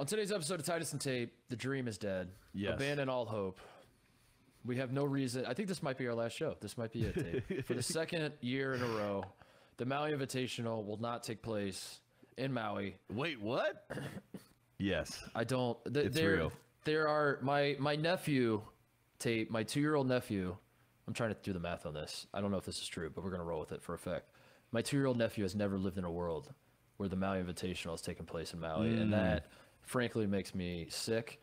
On today's episode of Titus and Tate, the dream is dead. Yes. Abandon all hope. We have no reason. I think this might be our last show. This might be it, Tate. For the second year in a row, the Maui Invitational will not take place in Maui. Wait, what? Yes. I don't. It's real. There are my nephew, Tate, my 2-year-old nephew. I'm trying to do the math on this. I don't know if this is true, but we're going to roll with it for a fact. My 2-year-old nephew has never lived in a world where the Maui Invitational has taken place in Maui, and that frankly makes me sick.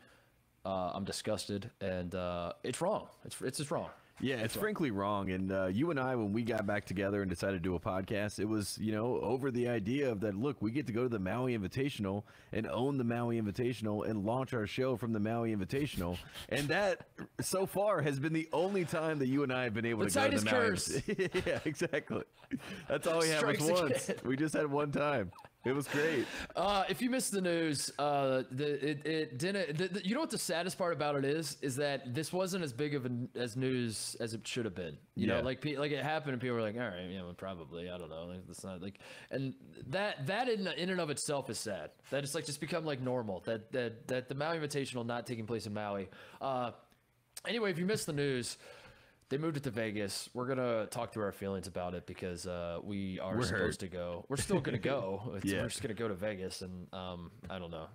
I'm disgusted, and it's wrong. It's just wrong. Yeah, it's frankly wrong. And you and I, when we got back together and decided to do a podcast, it was, over the idea of that, look, we get to go to the Maui Invitational and own the Maui Invitational and launch our show from the Maui Invitational. And that, so far, has been the only time that you and I have been able to go to the Maui Invitational. Yeah, exactly. That's all we had was once. We just had one time. It was great. If you missed the news, it didn't. You know what the saddest part about it is that this wasn't as big of as news as it should have been. You know, like it happened, and people were like, "All right, probably, I don't know." Like, it's not like, and that in and of itself is sad. That it's like just become like normal. That the Maui Invitational not taking place in Maui. Anyway, if you missed the news. They moved it to Vegas. We're going to talk through our feelings about it because we're supposed to go. We're still going to go. We're just going to go to Vegas. And I don't know.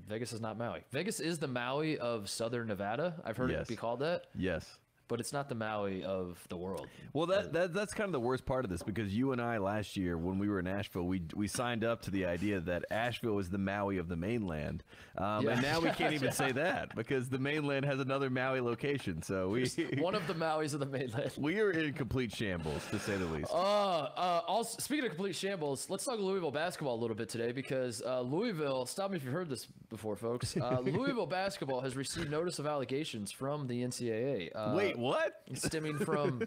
Vegas is not Maui. Vegas is the Maui of Southern Nevada. I've heard it be called that. Yes. But it's not the Maui of the world. Well, that's kind of the worst part of this, because you and I last year, when we were in Asheville, we signed up to the idea that Asheville is the Maui of the mainland, and now we can't even say that because the mainland has another Maui location. So one of the Mauis of the mainland. We are in complete shambles, to say the least. Also, speaking of complete shambles, let's talk Louisville basketball a little bit today because Louisville. Stop me if you've heard this before, folks. Louisville basketball has received notice of allegations from the NCAA. Wait. What? Stemming from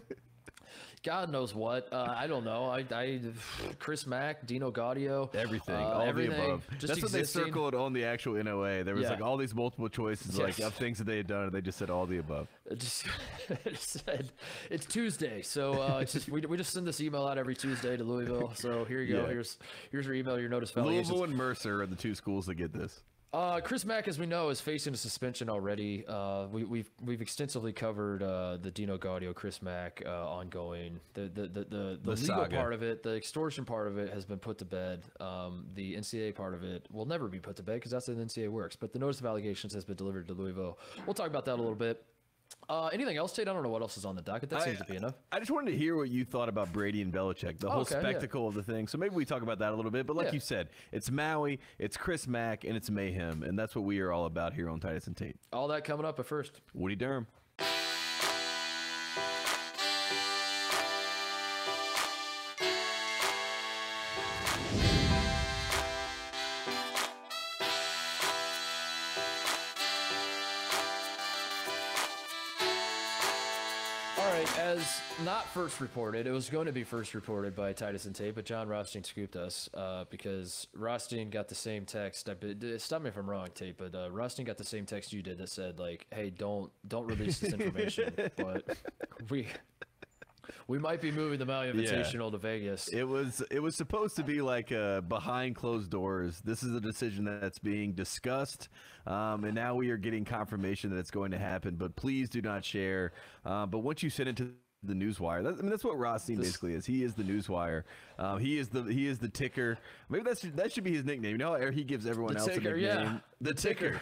God knows what. I don't know. Chris Mack, Dino Gaudio. Everything. All the above. That's what they circled on the actual NOA. There was like all these multiple choices of things that they had done, and they just said all the above. It said it's Tuesday. So it's just we just send this email out every Tuesday to Louisville. So here you go. Here's your email, your notice of allegations. Louisville and Mercer are the two schools that get this. Chris Mack, as we know, is facing a suspension already. We've extensively covered the Dino Gaudio, Chris Mack ongoing. The legal saga. Part of it, the extortion part of it, has been put to bed. The NCAA part of it will never be put to bed because that's how the NCAA works. But the notice of allegations has been delivered to Louisville. We'll talk about that a little bit. Anything else, Tate? I don't know what else is on the docket. That seems to be enough. I just wanted to hear what you thought about Brady and Belichick, the whole spectacle of the thing. So maybe we talk about that a little bit. But like you said, it's Maui, it's Chris Mack, and it's mayhem. And that's what we are all about here on Titus and Tate. All that coming up, but first, Woody Durham. As not first reported, it was going to be first reported by Titus and Tate, but John Rothstein scooped us because Rothstein got the same text. Stop me if I'm wrong, Tate, but Rothstein got the same text you did that said, like, "Hey, don't release this information." But we might be moving the Maui Invitational to Vegas. It was supposed to be like behind closed doors. This is a decision that's being discussed, and now we are getting confirmation that it's going to happen. But please do not share. But once you send it to the newswire, that's what Rothstein basically is. He is the newswire. He is the ticker. Maybe that should be his nickname. You know how he gives everyone else a nickname? Yeah, the ticker.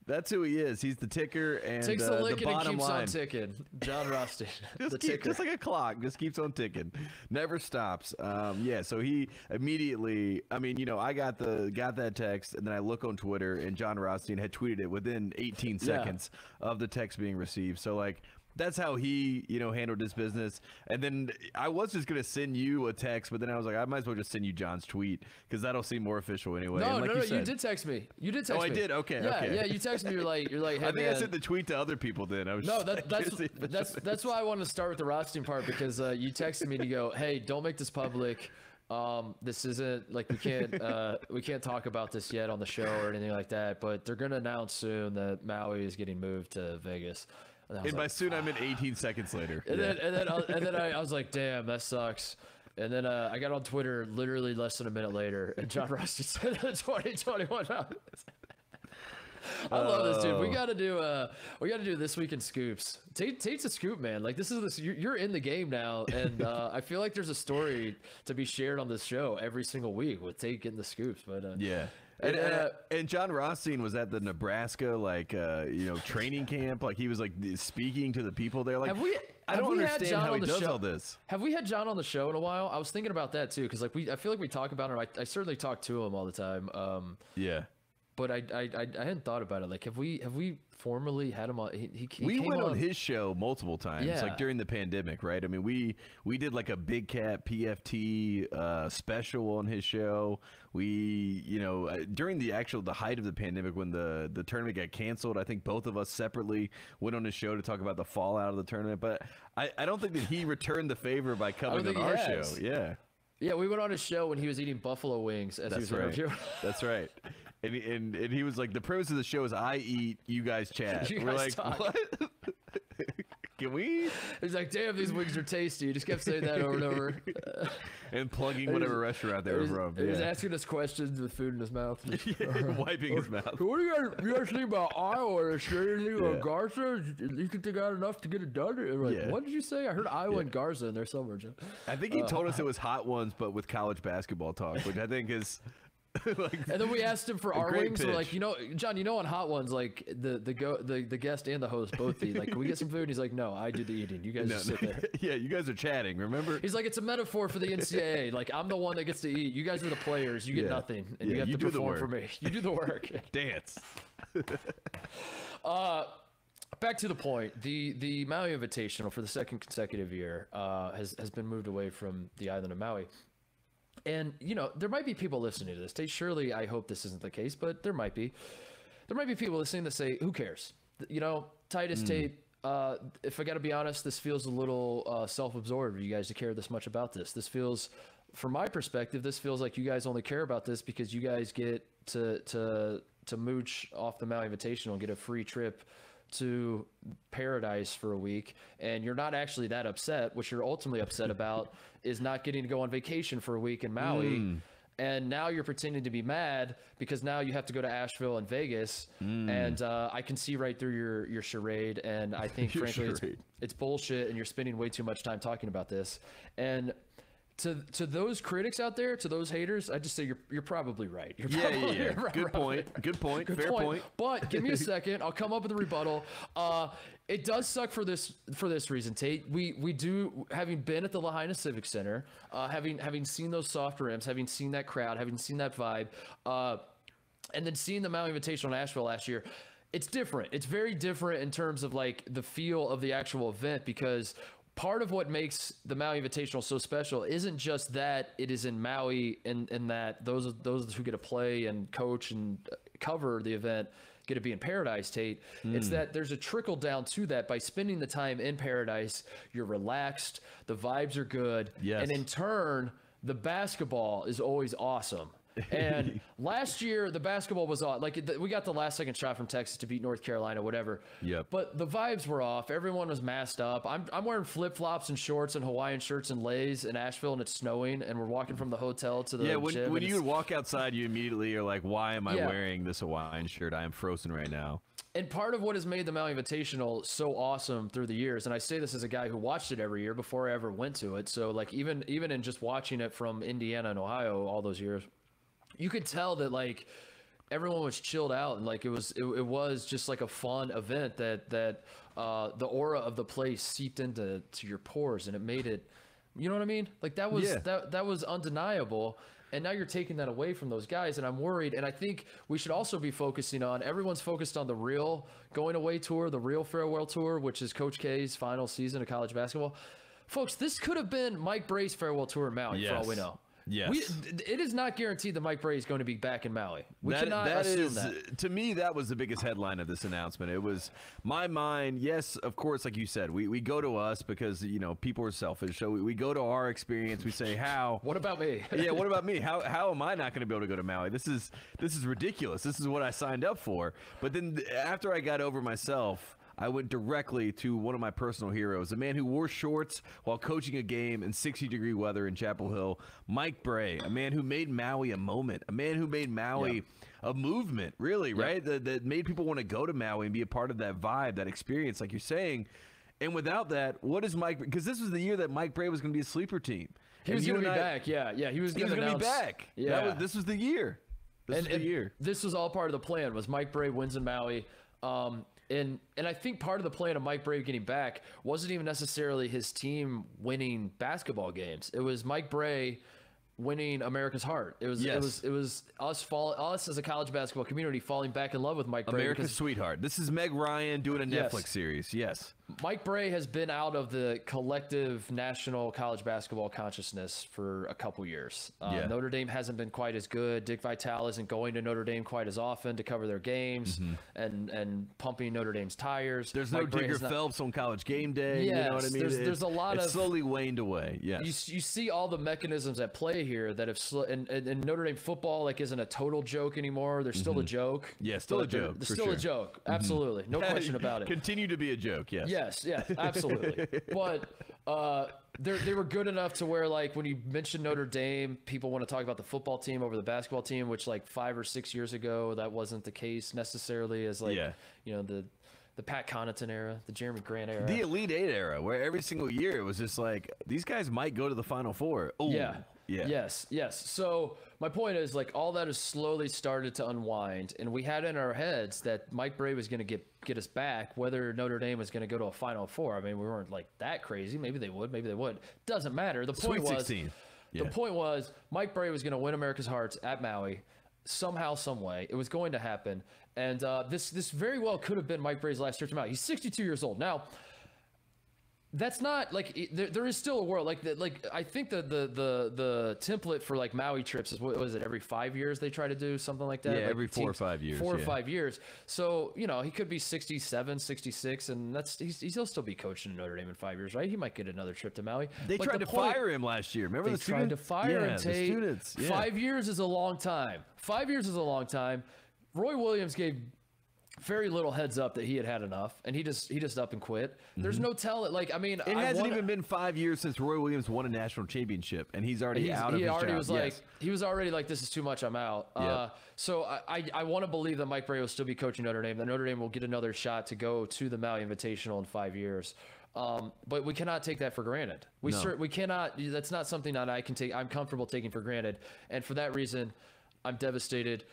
That's who he is. He's the ticker and takes the lick bottom and keeps line. On ticking. John Rothstein, just like a clock, just keeps on ticking, never stops. So he immediately. I mean, I got that text, and then I look on Twitter, and John Rothstein had tweeted it within 18 seconds of the text being received. So like. That's how he, handled his business. And then I was just going to send you a text, but then I was like, I might as well just send you John's tweet because that'll seem more official anyway. No, you did text me. You did text me. Oh, I did? Okay. Yeah, you texted me. You're like, hey, I think I sent the tweet to other people then. That's why I wanted to start with the Rothstein part because you texted me to go, hey, don't make this public. This isn't like we can't talk about this yet on the show or anything like that, but they're going to announce soon that Maui is getting moved to Vegas. And by soon, I meant 18 seconds later. And then I was like, damn, that sucks. And then I got on Twitter literally less than a minute later, and John Rothstein said the 2021. I love this, dude. We gotta do This Week in Scoops. Tate's a scoop, man. Like you're in the game now, and I feel like there's a story to be shared on this show every single week with Tate getting the scoops. But yeah. And John Rothstein was at the Nebraska training camp. Like he was like speaking to the people there. Like I don't understand how he does all this. Have we had John on the show in a while? I was thinking about that too, because I feel like we talk about him. I certainly talk to him all the time. Yeah. But I hadn't thought about it. Like, have we formally had him on? We went on his show multiple times, like during the pandemic, right? I mean, we did like a Big Cat PFT special on his show. We, during the height of the pandemic when the tournament got canceled, I think both of us separately went on his show to talk about the fallout of the tournament. But I don't think that he returned the favor by coming on our show. Yeah. Yeah, we went on his show when he was eating buffalo wings as he was interviewing. That's right. And he was like, the premise of the show is I eat, you guys chat. We're like, talk. What? Can we? He's like, damn, these wings are tasty. He just kept saying that over and over. And plugging whatever restaurant they were from. He was asking us questions with food in his mouth. Wiping his mouth. What do you guys think about Iowa? Or Garza? You think they got enough to get it done? Like, what did you say? I heard Iowa and Garza in there somewhere, Joe. I think he told us it was Hot Ones, but with college basketball talk, which I think is... and then we asked him for our wings. We're like, John, on Hot Ones, like the guest and the host both eat. Like, can we get some food? And he's like, no, I do the eating. You guys just sit there. Yeah, you guys are chatting. Remember? He's like, it's a metaphor for the NCAA. Like, I'm the one that gets to eat. You guys are the players. You get nothing, and you have to perform for me. You do the work. Dance. Back to the point. The Maui Invitational for the second consecutive year has been moved away from the island of Maui. And, there might be people listening to this. Surely I hope this isn't the case, but there might be. There might be people listening that say, who cares? Titus Tate, if I got to be honest, this feels a little self-absorbed for you guys to care this much about this. This feels, from my perspective, this feels like you guys only care about this because you guys get to mooch off the Maui Invitational and get a free trip to paradise for a week, and you're not actually that upset. What you're ultimately upset about is not getting to go on vacation for a week in Maui, and now you're pretending to be mad because now you have to go to Asheville and Vegas, and I can see right through your charade, and I think frankly it's bullshit, and you're spending way too much time talking about this. And to those critics out there, to those haters, I just say you're probably right. Yeah. Good point. Fair point. But give me a second. I'll come up with a rebuttal. It does suck for this reason, Tate. We do, having been at the Lahaina Civic Center, having seen those soft rims, having seen that crowd, having seen that vibe, and then seeing the Maui Invitational in Asheville last year. It's different. It's very different in terms of like the feel of the actual event, because part of what makes the Maui Invitational so special isn't just that it is in Maui and that those who get to play and coach and cover the event get to be in paradise, Tate. It's that there's a trickle down to that. By spending the time in paradise, you're relaxed, the vibes are good, and in turn, the basketball is always awesome. And last year, the basketball was off. Like, we got the last second shot from Texas to beat North Carolina, whatever. Yep. But the vibes were off. Everyone was masked up. I'm wearing flip-flops and shorts and Hawaiian shirts and leis in Asheville, and it's snowing, and we're walking from the hotel to the gym. When you walk outside, you immediately are like, why am I wearing this Hawaiian shirt? I am frozen right now. And part of what has made the Maui Invitational so awesome through the years, and I say this as a guy who watched it every year before I ever went to it, so like even in just watching it from Indiana and Ohio all those years, you could tell that like everyone was chilled out, and like it was just like a fun event that the aura of the place seeped into your pores, and it made it, you know what I mean? Like that was undeniable. And now you're taking that away from those guys, and I'm worried. And I think we should also be focusing on, everyone's focused on the real going away tour, the real farewell tour, which is Coach K's final season of college basketball. Folks, this could have been Mike Bray's farewell tour in Maui for all we know. Yes. It is not guaranteed that Mike Brady is going to be back in Maui. We cannot assume that. To me, that was the biggest headline of this announcement. It was my mind. Yes, of course, like you said, we go to us because, people are selfish. So we go to our experience. We say, how? What about me? Yeah, what about me? How am I not going to be able to go to Maui? This is ridiculous. This is what I signed up for. But then after I got over myself, I went directly to one of my personal heroes, a man who wore shorts while coaching a game in 60-degree weather in Chapel Hill, Mike Bray, a man who made Maui a moment, a man who made Maui a movement, really, right? That made people want to go to Maui and be a part of that vibe, that experience, like you're saying. And without that, what is Mike? Because this was the year that Mike Brady was going to be a sleeper team. He was going to be back. Yeah. He was going to be back. Yeah. This was the year. This was the year. This was all part of the plan. Was Mike Brady wins in Maui? And I think part of the plan of Mike Brady getting back wasn't even necessarily his team winning basketball games. It was Mike Brady winning America's heart. It was us as a college basketball community falling back in love with Mike Brady. America's sweetheart. This is Meg Ryan doing a Netflix series. Yes. Mike Brady has been out of the collective national college basketball consciousness for a couple years. Notre Dame hasn't been quite as good. Dick Vitale isn't going to Notre Dame quite as often to cover their games and pumping Notre Dame's tires. There's no Digger Phelps on College Game Day. Yes, you know what I mean? There's a lot of slowly waned away. Yes. You see all the mechanisms at play here that have and Notre Dame football isn't a total joke anymore. There's still a joke. Yeah, still a joke. There's still a joke. Absolutely, no question about it. Continue to be a joke. Yes. Yes, absolutely. But they were good enough to where, when you mention Notre Dame, people want to talk about the football team over the basketball team, which 5 or 6 years ago, that wasn't the case necessarily as the Pat Connaughton era, the Jeremy Grant era. The Elite Eight era, where every single year it was just these guys might go to the Final Four. Ooh. Yeah. Yes. So my point is, all that has slowly started to unwind, and we had in our heads that Mike Brady was going to get us back, whether Notre Dame was going to go to a Final Four. I mean, we weren't that crazy. Maybe they would. Doesn't matter. The point Sweet was, 16. The point was, Mike Brady was going to win America's hearts at Maui somehow, some way. It was going to happen, and this very well could have been Mike Brady's last trip to Maui. He's 62 years old now. That's not there is still a world I think the template for Maui trips is what was it, every 5 years they try to do something like that? Yeah, every 4 or 5 years. 4 or 5 years. So, he could be 67, 66, and he'll still be coaching in Notre Dame in 5 years, right? He might get another trip to Maui. They tried to fire him last year. Remember they tried to fire him, Tate. The students. Yeah. 5 years is a long time. 5 years is a long time. Roy Williams gave very little heads up that he had enough, and he just up and quit. There's no telling. It hasn't even been 5 years since Roy Williams won a national championship, and he's already out of his job. He was already this is too much. I'm out. Yep. So I want to believe that Mike Brady will still be coaching Notre Dame. That Notre Dame will get another shot to go to the Maui Invitational in 5 years. But we cannot take that for granted. We cannot. That's not something that I can take. I'm comfortable taking for granted, and for that reason, I'm devastated.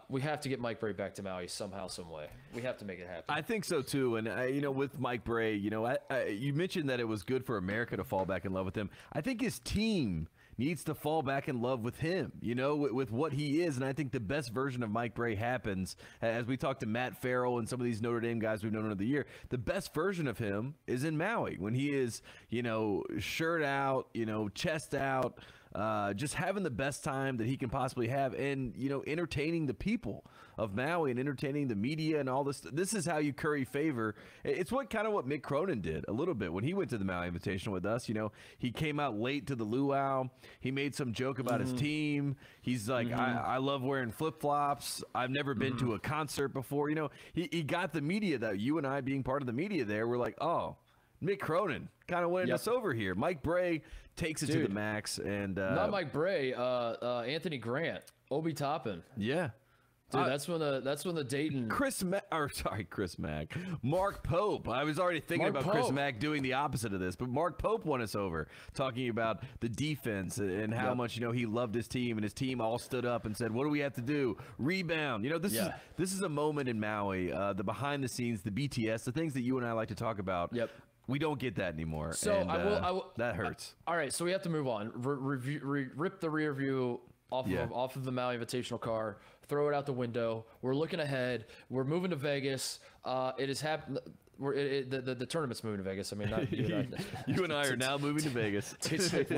We have to get Mike Brady back to Maui somehow, some way. We have to make it happen. I think so too. And with Mike Brady, you mentioned that it was good for America to fall back in love with him. I think his team needs to fall back in love with him, with what he is. And I think the best version of Mike Brady happens as we talk to Matt Farrell and some of these Notre Dame guys we've known over the year. The best version of him is in Maui when he is, shirt out, chest out. Just having the best time that he can possibly have, and entertaining the people of Maui and entertaining the media and all this. This is how you curry favor. It's what Mick Cronin did a little bit when he went to the Maui Invitational with us. He came out late to the luau. He made some joke about his team. He's like, I love wearing flip flops. I've never been to a concert before. He got the media, that you and I being part of the media there. We're like, oh, Mick Cronin kind of winning us over here. Mike Brady takes it to the max, and not Mike Brady, Anthony Grant, Obi Toppin. Yeah, dude, that's when the Dayton Chris Mack, Mark Pope. I was already thinking about Chris Mack doing the opposite of this, but Mark Pope won us over, talking about the defense and how much he loved his team, and his team all stood up and said, "What do we have to do? Rebound." This is a moment in Maui, the behind the scenes, the BTS, the things that you and I like to talk about. Yep. We don't get that anymore. So and, I will. That hurts. All right, so we have to move on. Rip the rear view off of the Maui Invitational car. Throw it out the window. We're looking ahead. We're moving to Vegas. It has happened. The tournament's moving to Vegas. I mean, not you and I. You and I are now moving to Vegas. Wait,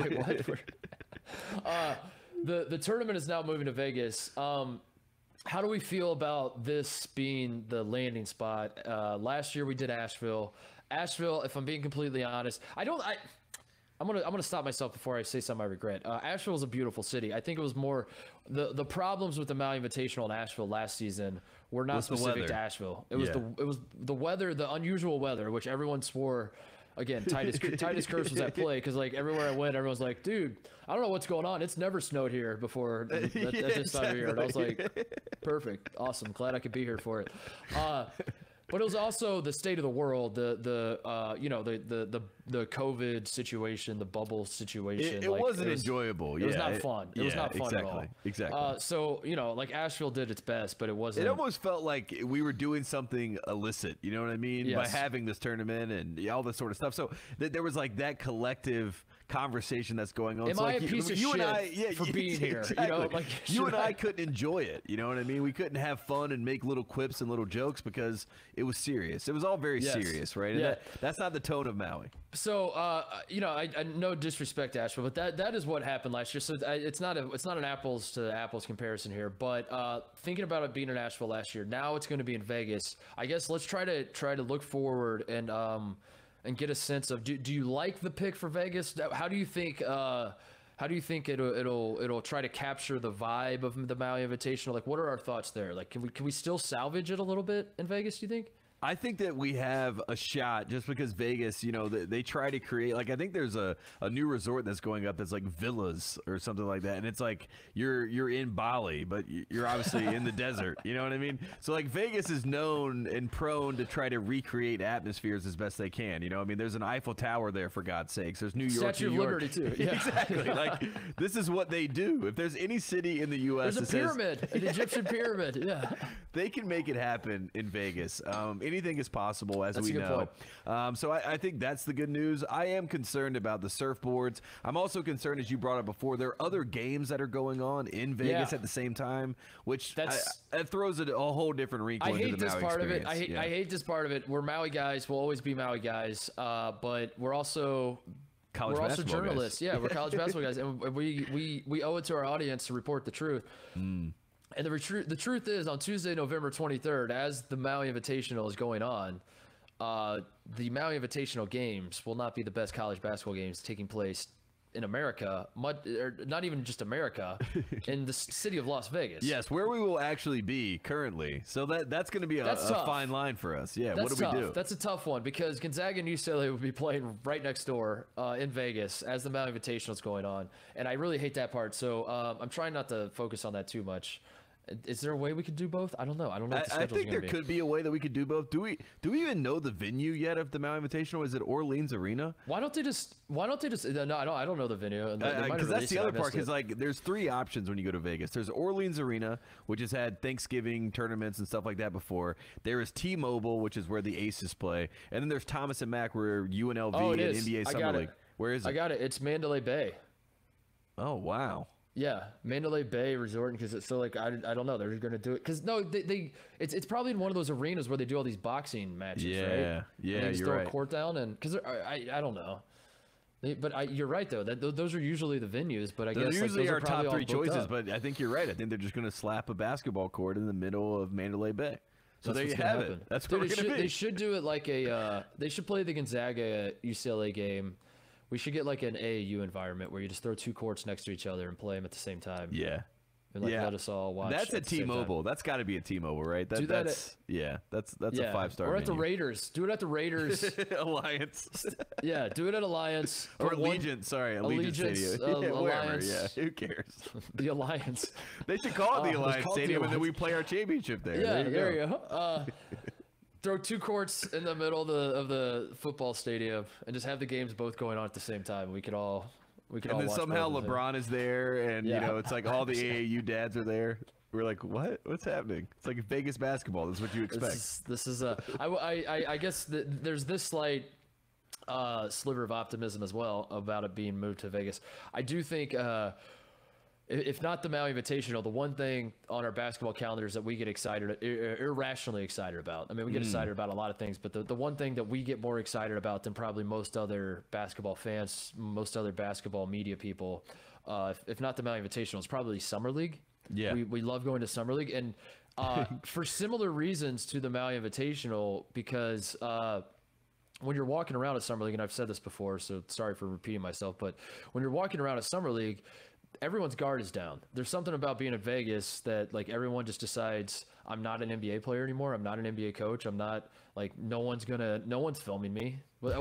what? The tournament is now moving to Vegas. How do we feel about this being the landing spot? Last year we did Asheville. If I'm being completely honest, I'm gonna stop myself before I say something I regret. Asheville is a beautiful city. I think it was more the problems with the Maui Invitational in Asheville last season were not specific to Asheville. It was the weather, the unusual weather, which everyone swore again, Titus curse was at play because like everywhere I went, everyone's like, dude, I don't know what's going on. It's never snowed here before at this time of year. And I was like, perfect, awesome, glad I could be here for it. But it was also the state of the world, the COVID situation, the bubble situation. It wasn't enjoyable. It was not fun. It was not fun at all. Exactly. So, like Asheville did its best, but it wasn't. It almost felt like we were doing something illicit, you know what I mean? Yes. By having this tournament and all this sort of stuff. So there was like that collective conversation that's going on. Am so I like, a piece of you shit and I, for being here? Exactly. You and I couldn't enjoy it. You know what I mean? We couldn't have fun and make little quips and little jokes because it was serious. It was all very serious, right? And that's not the tone of Maui. So, I no disrespect to Asheville, but that is what happened last year. So it's not an apples to apples comparison here. But thinking about it being in Asheville last year, now it's going to be in Vegas. I guess let's try to look forward and get a sense of do you like the pick for Vegas? How do you think it'll try to capture the vibe of the Maui Invitational? Like, what are our thoughts there? Like, can we still salvage it a little bit in Vegas, do you think? I think that we have a shot just because Vegas, they try to create, like, I think there's a new resort that's going up that's like villas or something like that. And it's like you're in Bali, but you're obviously in the desert. You know what I mean? So like Vegas is known and prone to try to recreate atmospheres as best they can. I mean, there's an Eiffel Tower there, for God's sakes. There's New York. Statue of Liberty, too. Yeah. Exactly. Like, this is what they do. If there's any city in the U.S. There's a pyramid, an Egyptian pyramid. Yeah. They can make it happen in Vegas. Anything is possible, as we know. So I think that's the good news. I am concerned about the surfboards. I'm also concerned, as you brought up before, there are other games that are going on in Vegas at the same time, which that throws a whole different wrinkle into the Maui experience. I hate this part of it. We're Maui guys. We'll always be Maui guys. But we're also journalists. Guys. Yeah, we're college basketball guys, and we owe it to our audience to report the truth. And the truth is, on Tuesday, November 23rd, as the Maui Invitational is going on, the Maui Invitational games will not be the best college basketball games taking place in America, or not even just America, in the city of Las Vegas. Yes, where we will actually be currently. So that's going to be a fine line for us. Yeah, what do we do? That's a tough one because Gonzaga and UCLA will be playing right next door in Vegas as the Maui Invitational is going on, and I really hate that part. So I'm trying not to focus on that too much. Is there a way we could do both? I don't know. I think there could be a way that we could do both. Do we even know the venue yet of the Maui Invitational? Is it Orleans Arena? Why don't they just? No, I don't know the venue. Because that's the other part. Because like, there's three options when you go to Vegas. There's Orleans Arena, which has had Thanksgiving tournaments and stuff like that before. There is T-Mobile, which is where the Aces play, and then there's Thomas and Mack, where UNLV and NBA Summer League. Where is it? I got it. It's Mandalay Bay. Oh wow. Yeah, Mandalay Bay Resort, because it's so like I don't know, they're going to do it because no, it's probably in one of those arenas where they do all these boxing matches. Right? Yeah, and they just you're throw right. a court down and because I don't know, but you're right though that those are usually the venues. But I guess usually those our are top three choices. Up. But I think you're right. I think they're just going to slap a basketball court in the middle of Mandalay Bay. So there you have it. That's where we're going to be. They should do it like they should play the Gonzaga UCLA game. We should get like an AAU environment where you just throw two courts next to each other and play them at the same time. Yeah. And let us all watch. That's a T-Mobile. That's got to be a T-Mobile, right? That's a 5-star. Or at the Raiders. Do it at the Raiders Alliance. Yeah, do it at Alliance. Or Allegiant. Sorry, Allegiant Stadium. Alliance. Yeah, who cares? The Alliance. They should call it the Alliance Stadium, and then we play our championship there. Yeah, there you go. Throw two courts in the middle of the football stadium and just have the games both going on at the same time. We could all and then somehow LeBron is there, and it's like all the AAU dads are there. We're like, what's happening? It's like Vegas basketball. This is what you expect. This is I guess there's this slight sliver of optimism as well about it being moved to Vegas. I do think if not the Maui Invitational, the one thing on our basketball calendars that we get irrationally excited about. I mean, we get excited about a lot of things, but the one thing that we get more excited about than probably most other basketball fans, most other basketball media people, if not the Maui Invitational, is probably Summer League. Yeah. We love going to Summer League. And for similar reasons to the Maui Invitational, because when you're walking around a Summer League, and I've said this before, so sorry for repeating myself, but when you're walking around a Summer League, everyone's guard is down. There's something about being in Vegas that like everyone just decides I'm not an NBA player anymore. I'm not an NBA coach. I'm not like no one's filming me. Like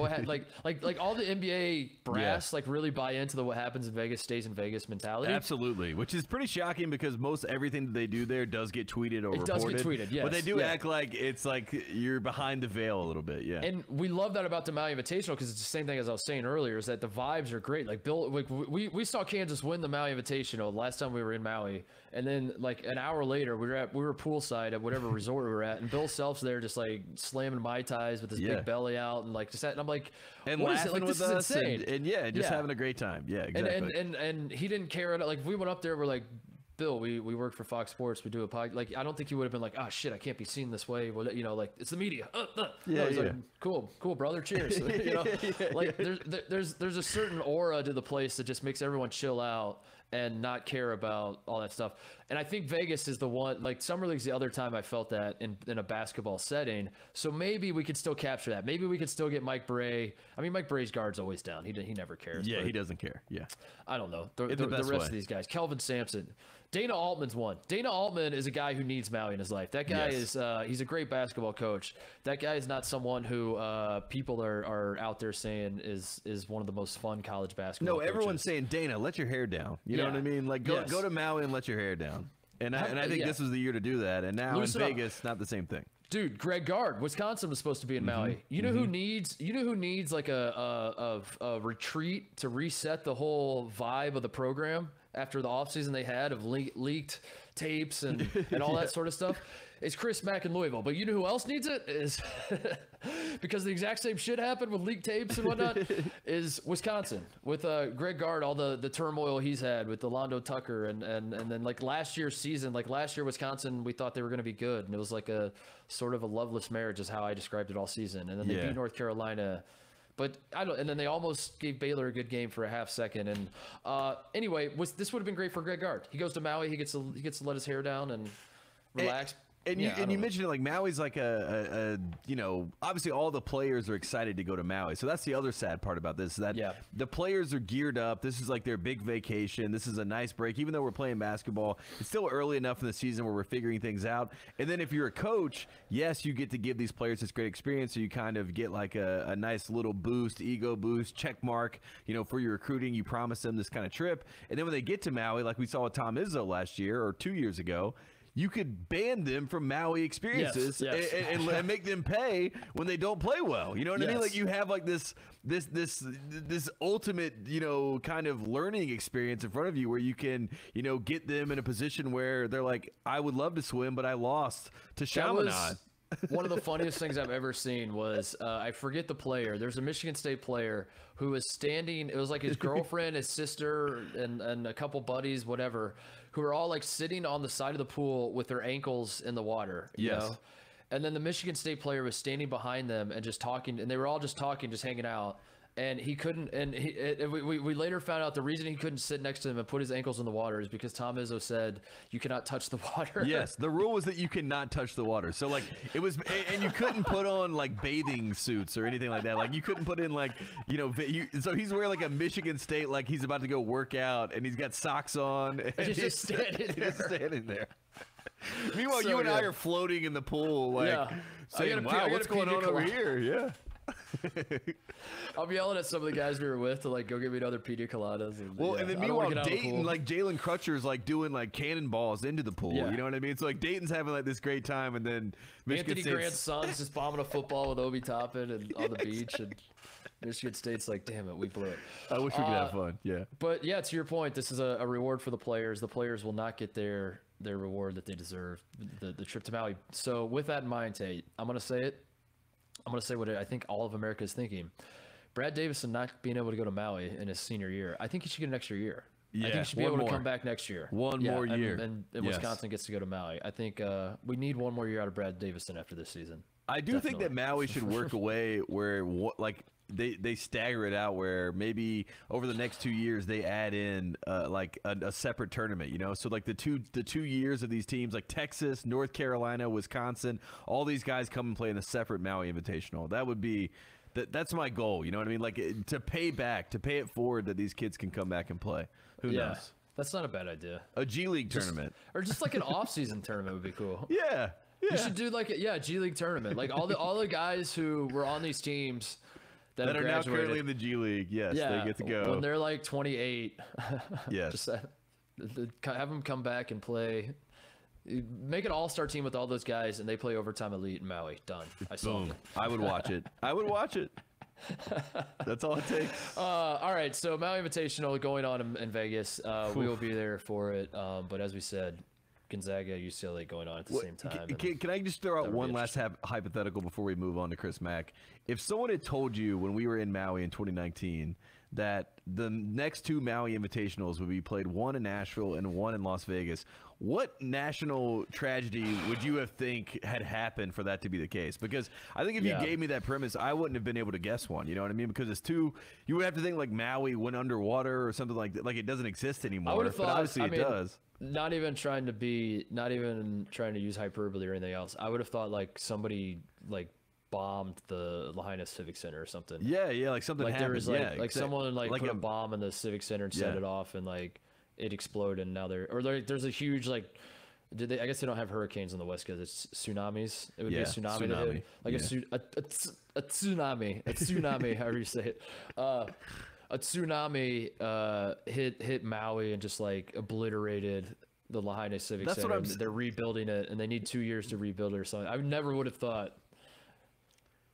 all the NBA brass like really buy into the what happens in Vegas stays in Vegas mentality. Absolutely, which is pretty shocking because most everything that they do there does get tweeted or reported. It does get tweeted, yes. But they do act like it's like you're behind the veil a little bit, yeah. And we love that about the Maui Invitational because it's the same thing as I was saying earlier, is that the vibes are great. Like we saw Kansas win the Maui Invitational last time we were in Maui, and then like an hour later we were poolside at whatever resort we were at, and Bill Self's there just like slamming Mai Tais with his big belly out and like just and I'm like, and what laughing is it? Like, with this us is insane. and just having a great time. Yeah, exactly. And he didn't care. Like we went up there, we're like, Bill, we work for Fox Sports. We do a podcast. Like I don't think he would have been like, oh shit, I can't be seen this way. Well, you know, like it's the media. Like, cool, brother. Cheers. You know, like there's a certain aura to the place that just makes everyone chill out and not care about all that stuff. And I think Vegas is the one, like Summer League's the other time I felt that in a basketball setting. So maybe we could still capture that. Maybe we could still get Mike Bray. I mean, Mike Bray's guard's always down. He never cares. Yeah, he doesn't care. Yeah. I don't know. The rest of these guys. Kelvin Sampson. Dana Altman's one. Dana Altman is a guy who needs Maui in his life. That guy is he's a great basketball coach. That guy is not someone who people are out there saying is one of the most fun college basketball coaches. Everyone's saying, Dana, let your hair down. You know what I mean? Like go to Maui and let your hair down. And I think this was the year to do that. And now in Vegas, not the same thing. Dude, Greg Gard, Wisconsin was supposed to be in Maui. You know who needs like a retreat to reset the whole vibe of the program after the offseason they had of leaked tapes and all that sort of stuff? It's Chris Mack in Louisville. But you know who else needs it? Is because the exact same shit happened with leaked tapes and whatnot, is Wisconsin. With Greg Gard, all the turmoil he's had with Delondo Tucker and then like last year's season, like last year Wisconsin, we thought they were going to be good. And it was like a sort of a loveless marriage is how I described it all season. And then they beat North Carolina. But and then they almost gave Baylor a good game for a half second. And anyway, this would have been great for Greg Gard. He goes to Maui, he gets to let his hair down and relax. And you mentioned it, like Maui's like a obviously all the players are excited to go to Maui. So that's the other sad part about this, that the players are geared up. This is like their big vacation. This is a nice break. Even though we're playing basketball, it's still early enough in the season where we're figuring things out. And then if you're a coach, yes, you get to give these players this great experience. So you kind of get like a nice little boost, ego boost, check mark, for your recruiting. You promise them this kind of trip. And then when they get to Maui, like we saw with Tom Izzo last year or 2 years ago, you could ban them from Maui experiences and make them pay when they don't play well. You know what I mean? Like you have like this ultimate, kind of learning experience in front of you where you can, get them in a position where they're like, I would love to swim, but I lost to Chaminade. One of the funniest things I've ever seen was, I forget the player. There's a Michigan State player who was standing. It was like his girlfriend, his sister, and a couple buddies, whatever, who were all like sitting on the side of the pool with their ankles in the water. You know? And then the Michigan State player was standing behind them and just talking, and they were all just talking, just hanging out. And he couldn't, and we later found out the reason he couldn't sit next to him and put his ankles in the water is because Tom Izzo said you cannot touch the water. Yes, the rule was that you cannot touch the water. So like it was, and you couldn't put on like bathing suits or anything like that. Like you couldn't put in like, so he's wearing like a Michigan State, like he's about to go work out, and he's got socks on, and he's just standing there. Meanwhile, you and I are floating in the pool, like saying, "Wow, what's going on over here?" Yeah. I'm yelling at some of the guys we were with to like go get me another pina coladas. And then meanwhile, Dayton, like Jalen Crutcher's like doing like cannonballs into the pool. You know what I mean? So like Dayton's having like this great time, and then Michigan Anthony Grant's son's just bombing a football with Obi Toppin and on the beach, and Michigan State's like, damn it, we blew it. I wish we could have fun. Yeah. But yeah, to your point, this is a reward for the players. The players will not get their reward that they deserve, the trip to Maui. So with that in mind, Tate, I'm going to say it. I'm going to say what I think all of America is thinking. Brad Davison not being able to go to Maui in his senior year, I think he should get an extra year. Yeah, I think he should be able to come back next year. One more year. And Wisconsin gets to go to Maui. I think we need one more year out of Brad Davison after this season. I do think that Maui should work a way where they stagger it out, where maybe over the next 2 years they add in like a separate tournament, so like the two years of these teams like Texas, North Carolina, Wisconsin, all these guys come and play in a separate Maui Invitational. That would be that's my goal, you know what I mean? Like to pay it forward that these kids can come back and play. Who knows? That's not a bad idea. A G League tournament. Or just like an off-season tournament would be cool. Yeah. You should do like a G League tournament. Like all the guys who were on these teams that are now currently in the G League. Yes, they get to go. When they're like 28. Yes. Just have them come back and play. Make an all-star team with all those guys, and they play overtime elite in Maui. Done. I saw it. I would watch it. I would watch it. That's all it takes. All right, so Maui Invitational going on in Vegas. We will be there for it. But as we said, Gonzaga, UCLA going on at the same time. Can I just throw out one last hypothetical before we move on to Chris Mack? If someone had told you when we were in Maui in 2019 that the next 2 Maui Invitationals would be played, one in Nashville and one in Las Vegas, what national tragedy would you have think had happened for that to be the case? Because I think if you gave me that premise, I wouldn't have been able to guess one. You know what I mean? Because it's too, you would have to think like Maui went underwater or something like that. Like it doesn't exist anymore. I would have thought, but obviously it does. Not even trying to use hyperbole or anything else. I would have thought like somebody like bombed the Lahaina Civic Center or something. Yeah, like something like happened. There was like someone like put a bomb in the Civic Center and set it off, and like it exploded. And now there's a huge like. I guess they don't have hurricanes on the West Coast. It's tsunamis. It would be a tsunami. That hit, like a tsunami, however you say it. A tsunami hit Maui and just like obliterated the Lahaina Civic Center. They're rebuilding it, and they need 2 years to rebuild it or something. I never would have thought.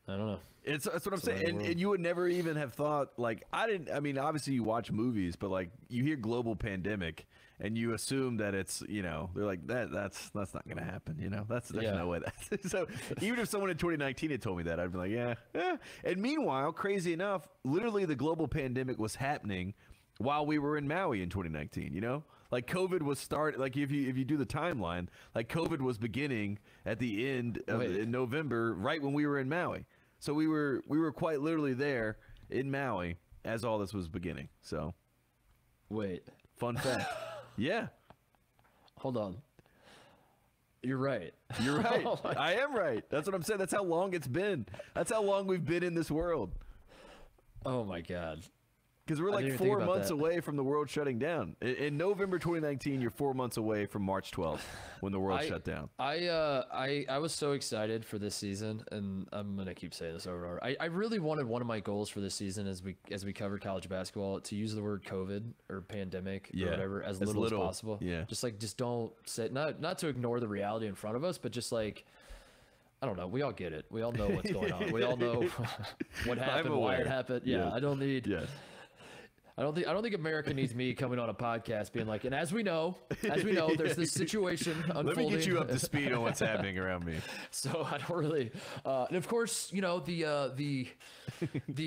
I don't know. That's what I'm saying. And you would never even have thought, like, I mean, obviously you watch movies, but like you hear global pandemic and you assume that it's, they're like, that's not going to happen. There's no way that. So even if someone in 2019 had told me that, I'd be like, yeah. And meanwhile, crazy enough, literally the global pandemic was happening while we were in Maui in 2019, Like COVID was like if you do the timeline, like COVID was beginning at the end of in November, right when we were in Maui. So we were quite literally there in Maui as all this was beginning. So, fun fact. Yeah. Hold on. You're right. You're right. I am right. That's what I'm saying. That's how long it's been. That's how long we've been in this world. Oh my God. Because we're like 4 months away from the world shutting down. In November 2019, you're 4 months away from March 12th when the world shut down. I was so excited for this season, and I'm gonna keep saying this over and over. I really wanted one of my goals for this season as we covered college basketball to use the word COVID or pandemic or whatever as little as possible. Yeah. Just don't say not to ignore the reality in front of us, but just like. I don't know. We all get it. We all know what's going on. We all know what happened, why it happened. Yeah, I don't need. Yes. I don't think America needs me coming on a podcast being like, and as we know, there's this situation unfolding. Let me get you up to speed on what's happening around me. So I don't really, and of course, the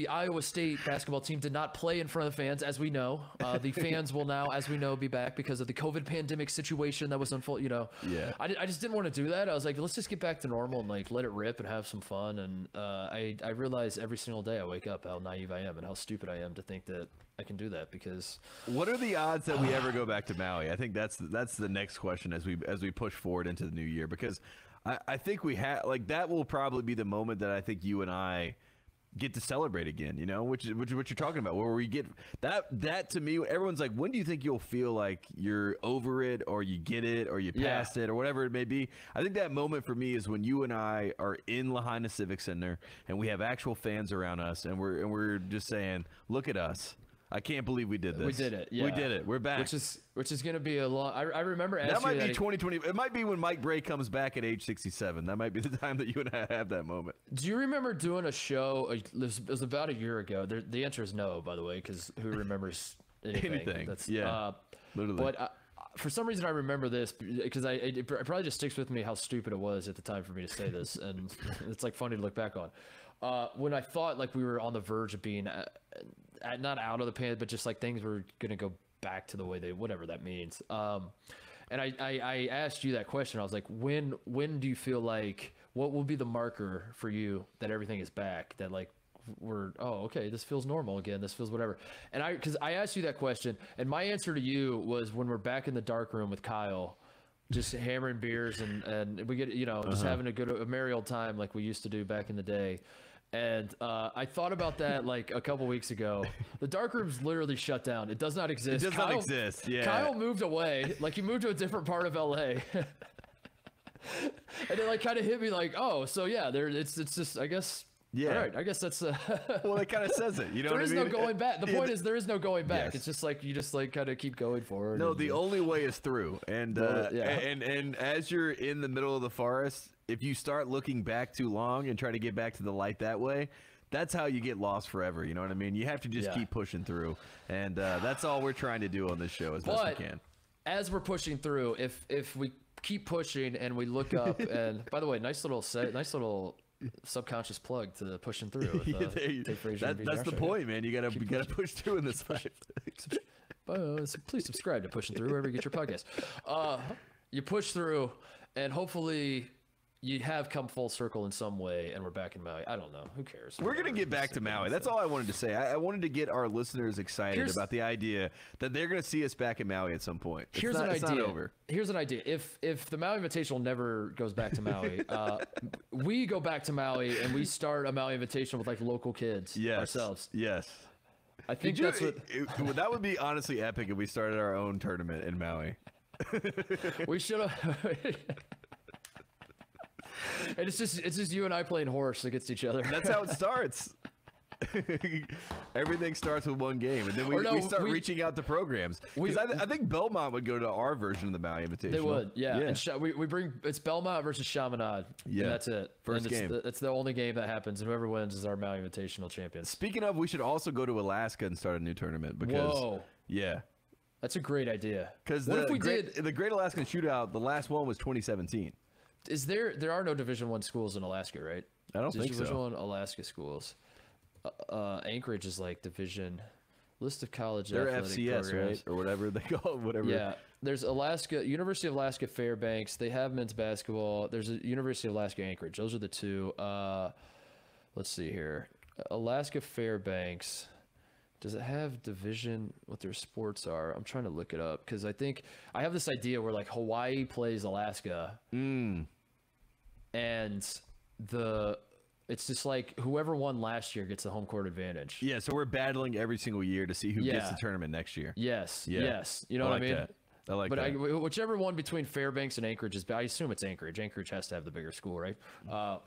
Iowa State basketball team did not play in front of the fans, as we know. The fans will now, as we know, be back because of the COVID pandemic situation that was unfolding. Yeah. I just didn't want to do that. I was like, let's just get back to normal and like let it rip and have some fun. And I realize every single day I wake up how naive I am and how stupid I am to think that I can do that. Because what are the odds that we ever go back to Maui? I think that's the next question as we push forward into the new year, because I think we have like that will probably be the moment that I think you and I get to celebrate again, which is what you're talking about, where we get that to me, everyone's like, when do you think you'll feel like you're over it or you get it or you passed it or whatever it may be? I think that moment for me is when you and I are in Lahaina Civic Center and we have actual fans around us and we're just saying, look at us. I can't believe we did this. We did it. Yeah. We did it. We're back. Which is going to be a long. I remember asking that might be 2020. It might be when Mike Bray comes back at age 67. That might be the time that you and I have that moment. Do you remember doing a show? It was about a year ago. The answer is no, by the way, because who remembers anything? That's literally. But for some reason, I remember this because it probably just sticks with me how stupid it was at the time for me to say this, and it's like funny to look back on. When I thought like we were on the verge of being not out of the pan, but just like things were gonna go back to the way whatever that means. And I asked you that question. I was like, when do you feel like, what will be the marker for you that everything is back? That like okay, this feels normal again. This feels whatever. And because I asked you that question, and my answer to you was when we're back in the dark room with Kyle, just hammering beers and we get just having a merry old time like we used to do back in the day. And I thought about that like a couple weeks ago. The dark room's literally shut down. It does not exist. It does not exist. Yeah. Kyle moved away. Like he moved to a different part of LA. And it like kind of hit me like, oh, so yeah, there it's just I guess. Yeah. All right. I guess that's. Well, it kind of says it. You know, there what is I mean? no going back. The point is there is no going back. Yes. It's just like you just like kind of keep going forward. No, the only way is through. And and as you're in the middle of the forest, if you start looking back too long and try to get back to the light that way, that's how you get lost forever. You know what I mean? You have to just keep pushing through, and that's all we're trying to do on this show as best we can. As we're pushing through, if we keep pushing and we look up, and by the way, nice little subconscious plug to pushing through. With, Tate Frazier that's the point, man. You gotta push through in this life. Please subscribe to Pushing Through wherever you get your podcast. You push through, and hopefully you have come full circle in some way, and we're back in Maui. I don't know. Who cares? We're going to get back to Maui. That's all I wanted to say. I wanted to get our listeners excited about the idea that they're going to see us back in Maui at some point. It's not over. Here's an idea. If the Maui Invitational never goes back to Maui, we go back to Maui and we start a Maui Invitational with like local kids ourselves. Yes. I think that's what... that would be honestly epic if we started our own tournament in Maui. We should have... And it's just you and I playing horse against each other. That's how it starts. Everything starts with one game, and then we start reaching out to programs. Because I think Belmont would go to our version of the Maui Invitational. They would, yeah. And we bring it's Belmont versus Chaminade. Yeah, and that's it. First game. It's the only game that happens, and whoever wins is our Maui Invitational champion. Speaking of, we should also go to Alaska and start a new tournament. Because, yeah, that's a great idea. Because the Great Alaskan Shootout, the last one was 2017. Is there are no Division I schools in Alaska, right? I don't think so. Division I Alaska schools. Anchorage is like division list of college. They're FCS, programs. Right, or whatever they call it, whatever. Yeah, there's University of Alaska Fairbanks. They have men's basketball. There's a University of Alaska Anchorage. Those are the two. Let's see here. Alaska Fairbanks. Does it have division? What their sports are? I'm trying to look it up because I think I have this idea where like Hawaii plays Alaska, and it's just like whoever won last year gets the home court advantage. Yeah, so we're battling every single year to see who gets the tournament next year. Yes, yes. You know what I mean? That. I like that. Whichever one between Fairbanks and Anchorage is, I assume it's Anchorage. Anchorage has to have the bigger school, right?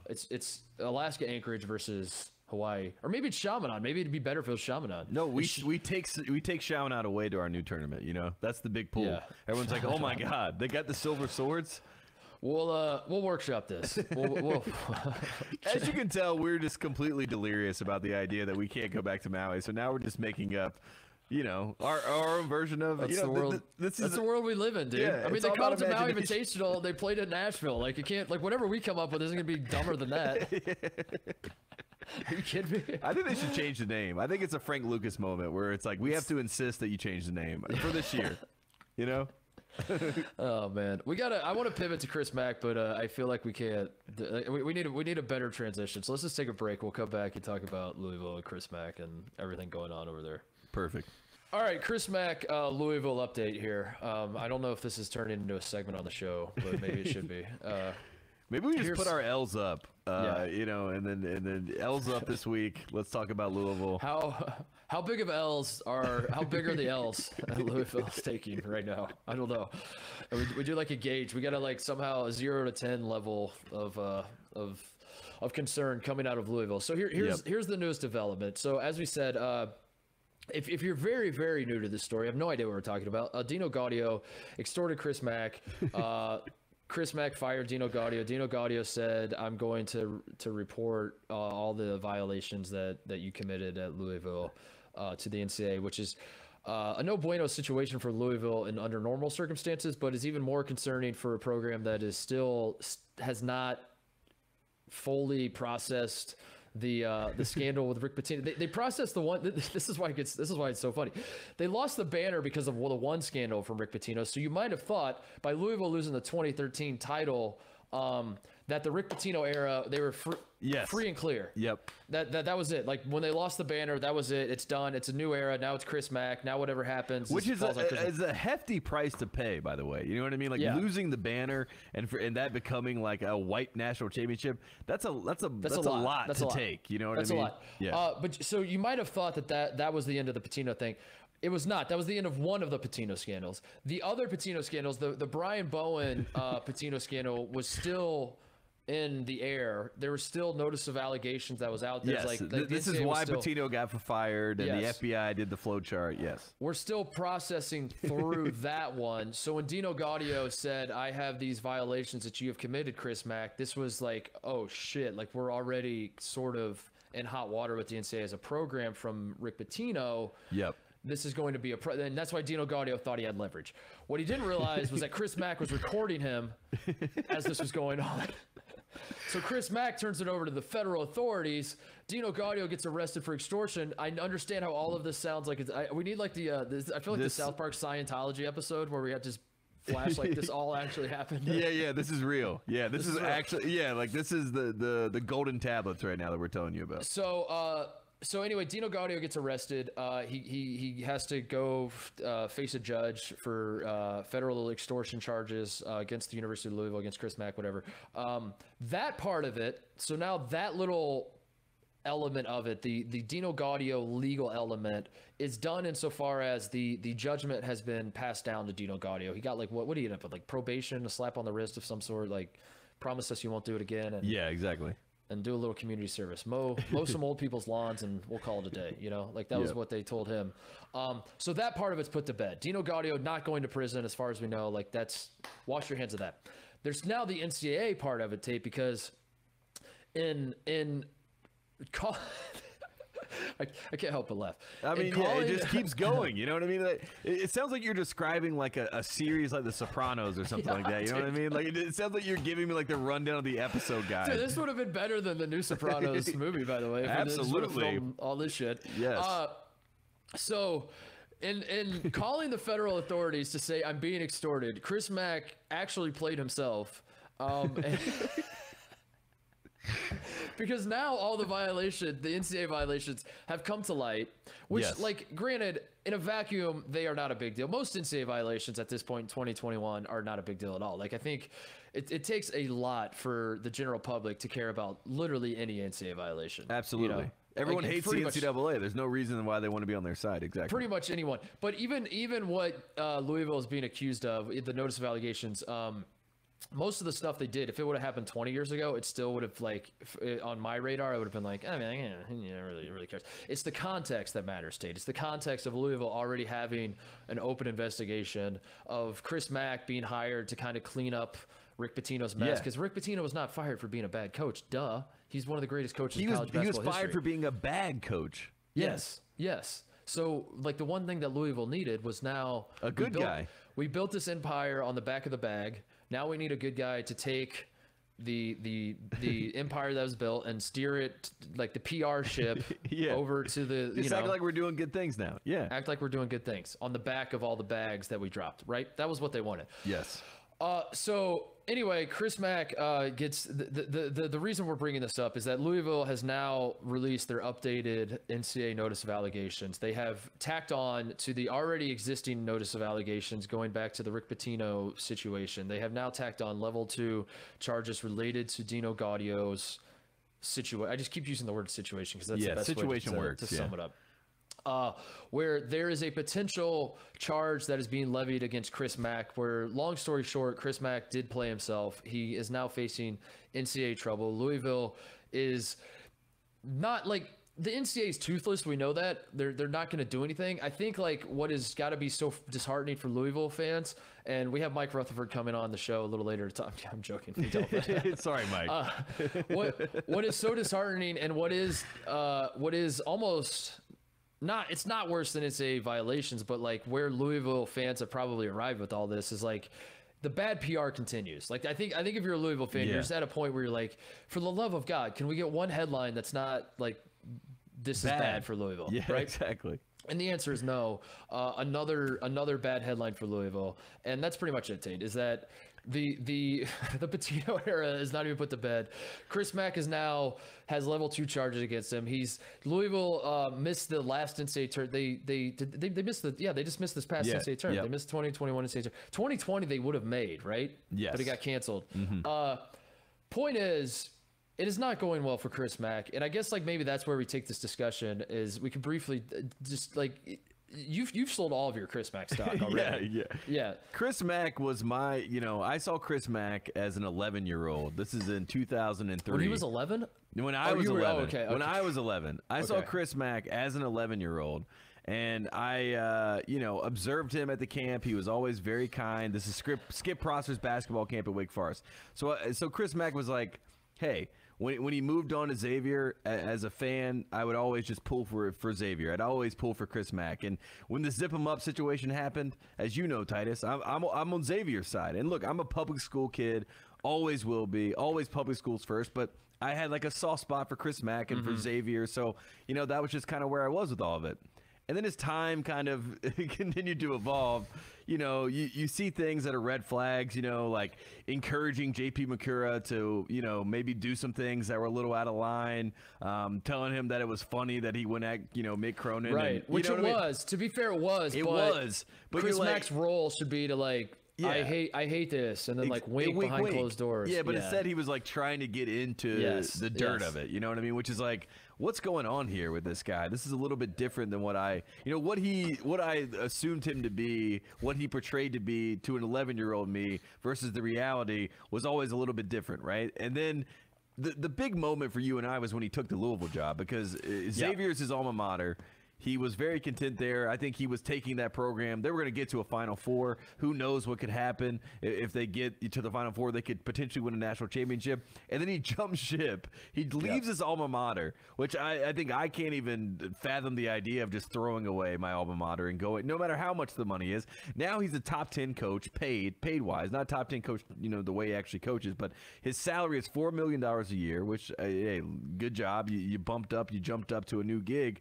It's Alaska Anchorage versus Hawaii, or maybe it's Chaminade. Maybe it'd be better if it was Chaminade. No, we take Chaminade away to our new tournament. You know, that's the big pull. Yeah. Everyone's like, oh my god, they got the silver swords. We'll workshop this. As you can tell, we're just completely delirious about the idea that we can't go back to Maui. So now we're just making up, you know, our own version of the world. That's the world we live in, dude. Yeah, I mean, they called it the Maui Invitational. They played it in Nashville. Like you can't, like whatever we come up with isn't gonna be dumber than that. Are you kidding me? I think they should change the name. I think it's a Frank Lucas moment where it's like we have to insist that you change the name for this year. You know. Oh man, I want to pivot to Chris Mack, but I feel like we can't. We need a better transition. So let's just take a break. We'll come back and talk about Louisville and Chris Mack and everything going on over there. Perfect. All right, Chris Mack, Louisville update here. I don't know if this is turning into a segment on the show, but maybe it should be. Maybe we just put our L's up, you know, and then L's up this week. Let's talk about Louisville. How big of L's are? How big are the L's that Louisville's taking right now? I don't know. We do like a gauge. We got to like somehow a 0 to 10 level of concern coming out of Louisville. So here's the newest development. So as we said, if you're very, very new to this story, I have no idea what we're talking about. Dino Gaudio extorted Chris Mack. Chris Mack fired Dino Gaudio. Dino Gaudio said, I'm going to report all the violations that you committed at Louisville to the NCAA, which is a no bueno situation for Louisville under normal circumstances, but is even more concerning for a program that is still has not fully processed the scandal with Rick Pitino. They processed the one. This is why it's so funny. They lost the banner because of the one scandal from Rick Pitino. So you might have thought by Louisville losing the 2013 title that the Rick Pitino era they were free and clear. Yep. That was it. Like when they lost the banner, that was it. It's done. It's a new era. Now it's Chris Mack. Now whatever happens, which is a hefty price to pay, by the way. You know what I mean? Like losing the banner and that becoming like a white national championship. That's a lot to take. You know what I mean? That's a lot. Yeah. But so you might have thought that was the end of the Pitino thing. It was not. That was the end of one of the Pitino scandals. The other Pitino scandals, the Brian Bowen Pitino scandal, was still in the air. There was still notice of allegations that was out there. Yes, like this is why Pitino got fired, and the FBI did the flow chart. Yes, we're still processing through that one. So when Dino Gaudio said, "I have these violations that you have committed, Chris Mack," this was like, oh shit! Like we're already sort of in hot water with the NCAA as a program from Rick Pitino. Yep. This is going to be and that's why Dino Gaudio thought he had leverage. What he didn't realize was that Chris Mack was recording him as this was going on. So Chris Mack turns it over to the federal authorities. Dino Gaudio gets arrested for extortion. I understand how all of this sounds like we need like I feel like the South Park Scientology episode where we have to flash like this all actually happened. Yeah, this is real. Yeah, this is actually like this is the golden tablets right now that we're telling you about. So anyway, Dino Gaudio gets arrested. He has to go face a judge for federal extortion charges against the University of Louisville, against Chris Mack, whatever. That part of it. So now that little element of it, the Dino Gaudio legal element, is done insofar as the judgment has been passed down to Dino Gaudio. He got like what did he end up with? Like probation, a slap on the wrist of some sort, like promise us you won't do it again. And, yeah, exactly. And do a little community service, mow some old people's lawns, and we'll call it a day. You know, like that was what they told him. So that part of it's put to bed. Dino Gaudio not going to prison, as far as we know. Like that's wash your hands of that. There's now the NCAA part of it, Tate, because I can't help but laugh. I mean, it just keeps going. You know what I mean? It sounds like you're describing like a series like The Sopranos or something like that. You know what I mean? Like it sounds like you're giving me like the rundown of the episode guide. Dude, this would have been better than the new Sopranos movie, by the way. Absolutely. All this shit. Yes. So in calling the federal authorities to say I'm being extorted, Chris Mack actually played himself. Because now all the NCAA violations have come to light, which, like, granted, in a vacuum, they are not a big deal. Most NCAA violations at this point in 2021 are not a big deal at all. Like, I think it takes a lot for the general public to care about literally any NCAA violation. Absolutely. You know? Everyone hates the NCAA. There's no reason why they want to be on their side. Exactly. Pretty much anyone. But even what Louisville is being accused of, the notice of allegations, most of the stuff they did, if it would have happened 20 years ago, it still would have, like, on my radar, I would have been like, I mean, really cares. It's the context that matters, Tate. It's the context of Louisville already having an open investigation, of Chris Mack being hired to kind of clean up Rick Pitino's mess, because Rick Pitino was not fired for being a bad coach. Duh. He's one of the greatest coaches in college basketball history. He was fired for being a bad coach. Yes. So, like, the one thing that Louisville needed was now a good guy. We built this empire on the back of the bag. Now we need a good guy to take the empire that was built and steer it, like the PR ship, over to the. Just act like we're doing good things now. Yeah. Act like we're doing good things on the back of all the bags that we dropped. Right. That was what they wanted. Yes. So anyway, Chris Mack gets the reason we're bringing this up is that Louisville has now released their updated NCAA notice of allegations. They have tacked on to the already existing notice of allegations going back to the Rick Pitino situation. They have now tacked on level 2 charges related to Dino Gaudio's situation. I just keep using the word situation because that's the best situation way to sum it up. Where there is a potential charge that is being levied against Chris Mack, where, long story short, Chris Mack did play himself. He is now facing NCAA trouble. Louisville is not, like, the NCAA is toothless. We know that. They're not going to do anything. I think, like, what has got to be so disheartening for Louisville fans, and we have Mike Rutherford coming on the show a little later to talk. I'm joking. Sorry, Mike. What is so disheartening, and what is almost... it's not worse than NCAA violations, but, like, where Louisville fans have probably arrived with all this is, like, the bad PR continues. Like, I think if you're a Louisville fan, you're just at a point where you're like, for the love of God, can we get one headline that's not like, this is bad for Louisville? Yeah, right? Exactly. And the answer is no. Another bad headline for Louisville, and that's pretty much it, Tate, is that the Pitino era is not even put to bed. Chris Mack has level 2 charges against him. Louisville missed the last NCAA term. They missed they just missed this past NCAA term. They missed 2021 NCAA term. 2020 they would have made, right? Yes. But it got canceled. Point is, it is not going well for Chris Mack, and I guess, like, maybe that's where we take this discussion, is we can briefly just, like, you've sold all of your Chris Mack stock already. Yeah. Chris Mack was my, I saw Chris Mack as an 11-year-old. This is in 2003. When he was 11? When I was 11. Okay. When I was 11. I saw Chris Mack as an 11-year-old. And I, observed him at the camp. He was always very kind. This is Skip Prosser's basketball camp at Wake Forest. So Chris Mack was like, hey, when he moved on to Xavier, as a fan, I would always just pull for Xavier. I'd always pull for Chris Mack. And when the zip him up situation happened, as you know, Titus, I'm on Xavier's side. And look, I'm a public school kid, always will be, always public schools first. But I had like a soft spot for Chris Mack and for Xavier. So, that was just kind of where I was with all of it. And then as time kind of continued to evolve, you see things that are red flags, like encouraging J.P. Makura to, maybe do some things that were a little out of line, telling him that it was funny that he went at, Mick Cronin. Right, and, which it was. To be fair, it was. It was. But Chris Mack's role should be to, like, I hate this, and then wink behind closed doors. Yeah, but instead he was like trying to get into the dirt of it. You know what I mean? Which is like, what's going on here with this guy? This is a little bit different than what I assumed him to be, what he portrayed to be to an 11-year-old me versus the reality was always a little bit different, right? And then the big moment for you and I was when he took the Louisville job, because Xavier's his alma mater. He was very content there. I think he was taking that program. They were going to get to a Final Four. Who knows what could happen if they get to the Final Four? They could potentially win a national championship. And then he jumps ship. He leaves his alma mater, which I think I can't even fathom the idea of just throwing away my alma mater and going, no matter how much the money is. Now he's a top 10 coach, paid-wise. Not a top 10 coach, the way he actually coaches. But his salary is $4 million a year, which, hey, good job. You jumped up to a new gig.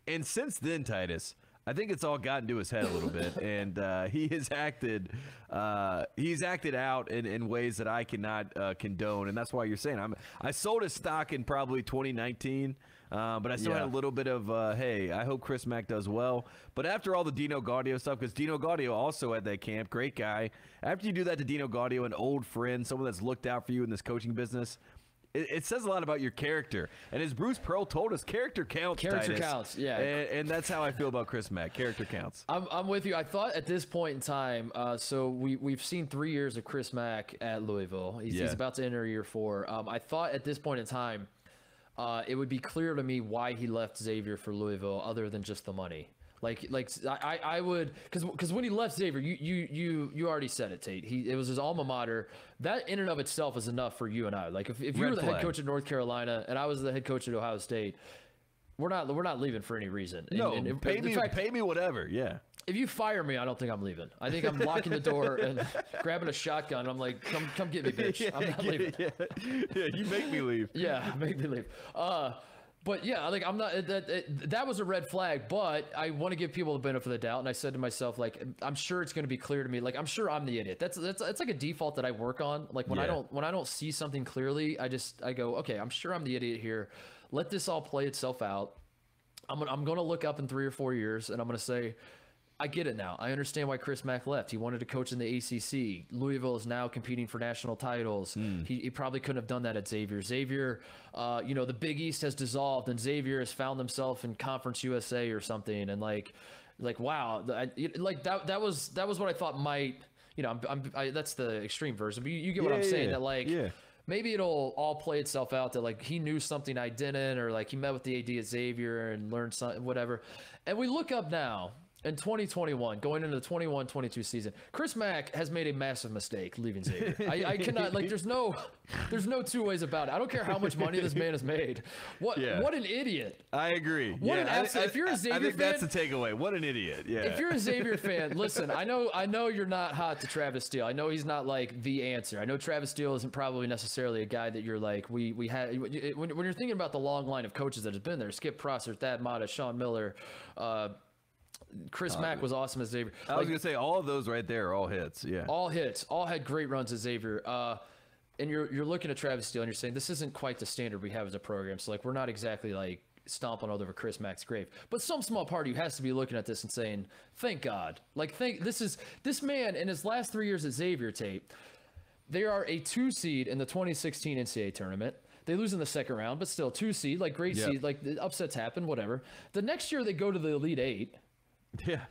And since then, Titus, I think it's all gotten to his head a little bit, and he has acted out in ways that I cannot condone, and that's why you're saying I sold his stock in probably 2019, but I still had a little bit of hey, I hope Chris Mack does well. But after all the Dino Gaudio stuff, because Dino Gaudio also at that camp, great guy. After you do that to Dino Gaudio, an old friend, someone that's looked out for you in this coaching business. It says a lot about your character. And as Bruce Pearl told us, character counts, Character Titus. counts, yeah. And that's how I feel about Chris Mack. Character counts. I'm with you. I thought at this point in time, so we've seen 3 years of Chris Mack at Louisville. He's about to enter year 4. I thought at this point in time, it would be clear to me why he left Xavier for Louisville other than just the money. I would, because when he left Xavier, you already said it, Tate. It was his alma mater. That in and of itself is enough for you and I. Like if you were the head coach of North Carolina and I was the head coach at Ohio State, we're not leaving for any reason. No, pay me whatever. Yeah. If you fire me, I don't think I'm leaving. I think I'm locking the door and grabbing a shotgun. I'm like, come get me, bitch. I'm not leaving. Yeah, you make me leave. Yeah, make me leave. But yeah, like I'm not. That was a red flag. But I want to give people the benefit of the doubt, and I said to myself, like, I'm sure it's going to be clear to me. Like, I'm sure I'm the idiot. That's like a default that I work on. Like when I don't see something clearly, I go, okay, I'm sure I'm the idiot here. Let this all play itself out. I'm gonna look up in 3 or 4 years, and I'm gonna say, I get it now. I understand why Chris Mack left. He wanted to coach in the ACC. Louisville is now competing for national titles. He probably couldn't have done that at Xavier. Xavier, the Big East has dissolved, and Xavier has found himself in Conference USA or something. And like wow, that was what I thought might. That's the extreme version. But you get what I'm saying. That maybe it'll all play itself out. That like he knew something I didn't, or like he met with the AD at Xavier and learned something, whatever. And we look up now. In 2021, going into the 21-22 season, Chris Mack has made a massive mistake leaving Xavier. I cannot, like, there's no two ways about it. I don't care how much money this man has made. What an idiot. I agree. If you're a Xavier fan, I think fan, that's the takeaway. What an idiot. Yeah. If you're a Xavier fan, listen, I know you're not hot to Travis Steele. I know he's not like the answer. I know Travis Steele isn't probably necessarily a guy that you're like, we had, when you're thinking about the long line of coaches that has been there, Skip Prosser, Thad Matta, Sean Miller, Chris Mack was awesome at Xavier. I was going to say, all of those right there are all hits. Yeah. All hits. All had great runs at Xavier. And you're looking at Travis Steele and you're saying, this isn't quite the standard we have as a program. So, like, we're not exactly, like, stomping all over Chris Mack's grave. But some small part of you has to be looking at this and saying, thank God. Like, this man, in his last 3 years at Xavier, Tate, they are a 2 seed in the 2016 NCAA tournament. They lose in the second round, but still 2 seed, like, great seed. Like, the upsets happen, whatever. The next year, they go to the Elite 8. Yeah.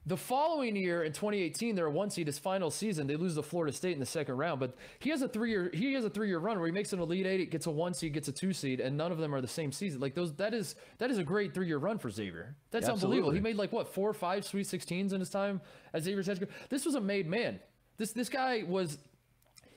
The following year in 2018, they're a 1 seed. His final season, they lose to Florida State in the second round. But he has a 3-year run where he makes an Elite Eight, gets a 1 seed, gets a 2 seed, and none of them are the same season. Like that is a great 3-year run for Xavier. That's unbelievable. He made 4 or 5 Sweet 16s in his time at Xavier's head coach. This was a made man. This guy was.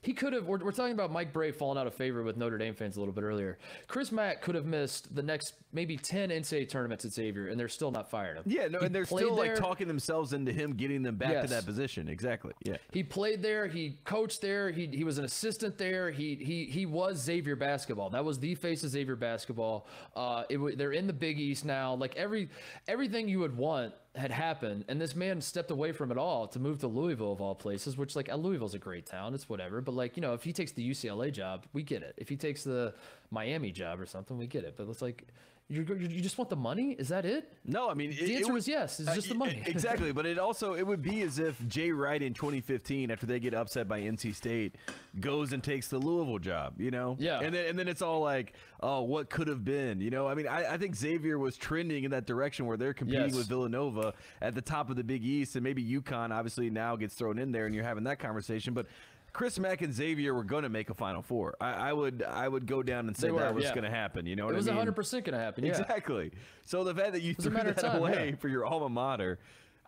He could have. We're talking about Mike Brey falling out of favor with Notre Dame fans a little bit earlier. Chris Mack could have missed the next maybe 10 NCAA tournaments at Xavier, and they're still not firing him. Yeah, no, and they're still like talking themselves into him getting them back to that position. Exactly. Yeah. He played there. He coached there. He was an assistant there. He was Xavier basketball. That was the face of Xavier basketball. They're in the Big East now. Like everything you would want had happened, and this man stepped away from it all to move to Louisville of all places, which Louisville's a great town. It's whatever. But if he takes the UCLA job, we get it. If he takes the Miami job or something, we get it. But it's you just want the money? Is that it? No, I mean the answer was yes. It's just the money. Exactly, but it would be as if Jay Wright in 2015, after they get upset by NC State, goes and takes the Louisville job. Yeah. And then it's all like, oh, what could have been? I mean, I think Xavier was trending in that direction where they're competing with Villanova at the top of the Big East, and maybe UConn obviously now gets thrown in there, and you're having that conversation, but. Chris Mack and Xavier were going to make a Final Four. I would go down and say that was going to happen. You know what I mean? It was 100% going to happen. Yeah. Exactly. So the fact that you threw that away for your alma mater,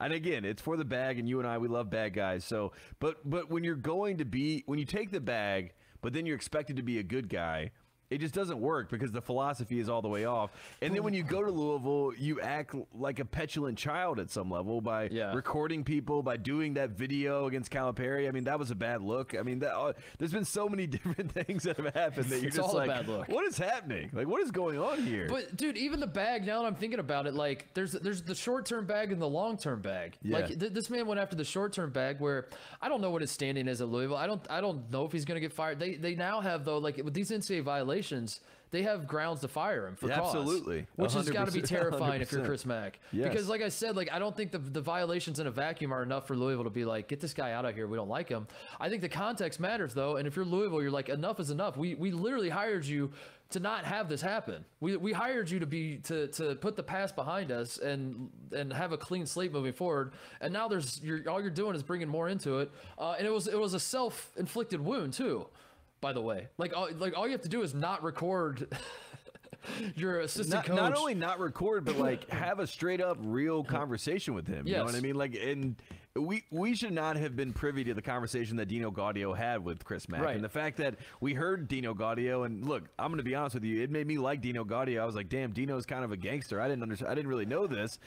and again, it's for the bag, and you and I, we love bad guys. So, but when you're when you take the bag, but then you're expected to be a good guy. It just doesn't work because the philosophy is all the way off. And then when you go to Louisville, you act like a petulant child at some level by recording people, by doing that video against Calipari. I mean, that was a bad look. I mean, there's been so many different things that have happened that you're just like, what is happening? Like, what is going on here? But, dude, even the bag, now that I'm thinking about it, there's the short-term bag and the long-term bag. Yeah. This man went after the short-term bag where I don't know what his standing is at Louisville. I don't know if he's going to get fired. They now have, though, with these NCAA violations, they have grounds to fire him for cause. Absolutely. Which has got to be terrifying 100%. If you're Chris Mack. Yes. Because like I said, I don't think the violations in a vacuum are enough for Louisville to be get this guy out of here. We don't like him. I think the context matters, though. And if you're Louisville, you're enough is enough. We literally hired you to not have this happen. We hired you to put the past behind us and have a clean slate moving forward. And now all you're doing is bringing more into it. And it was a self-inflicted wound, too. By the way, all you have to do is not record your assistant coach. Not only not record, but have a straight up real conversation with him. You know what I mean? And we should not have been privy to the conversation that Dino Gaudio had with Chris Mack. Right. And the fact that we heard Dino Gaudio, and look, I'm going to be honest with you, it made me like Dino Gaudio. I was like, damn, Dino's kind of a gangster. I didn't really know this.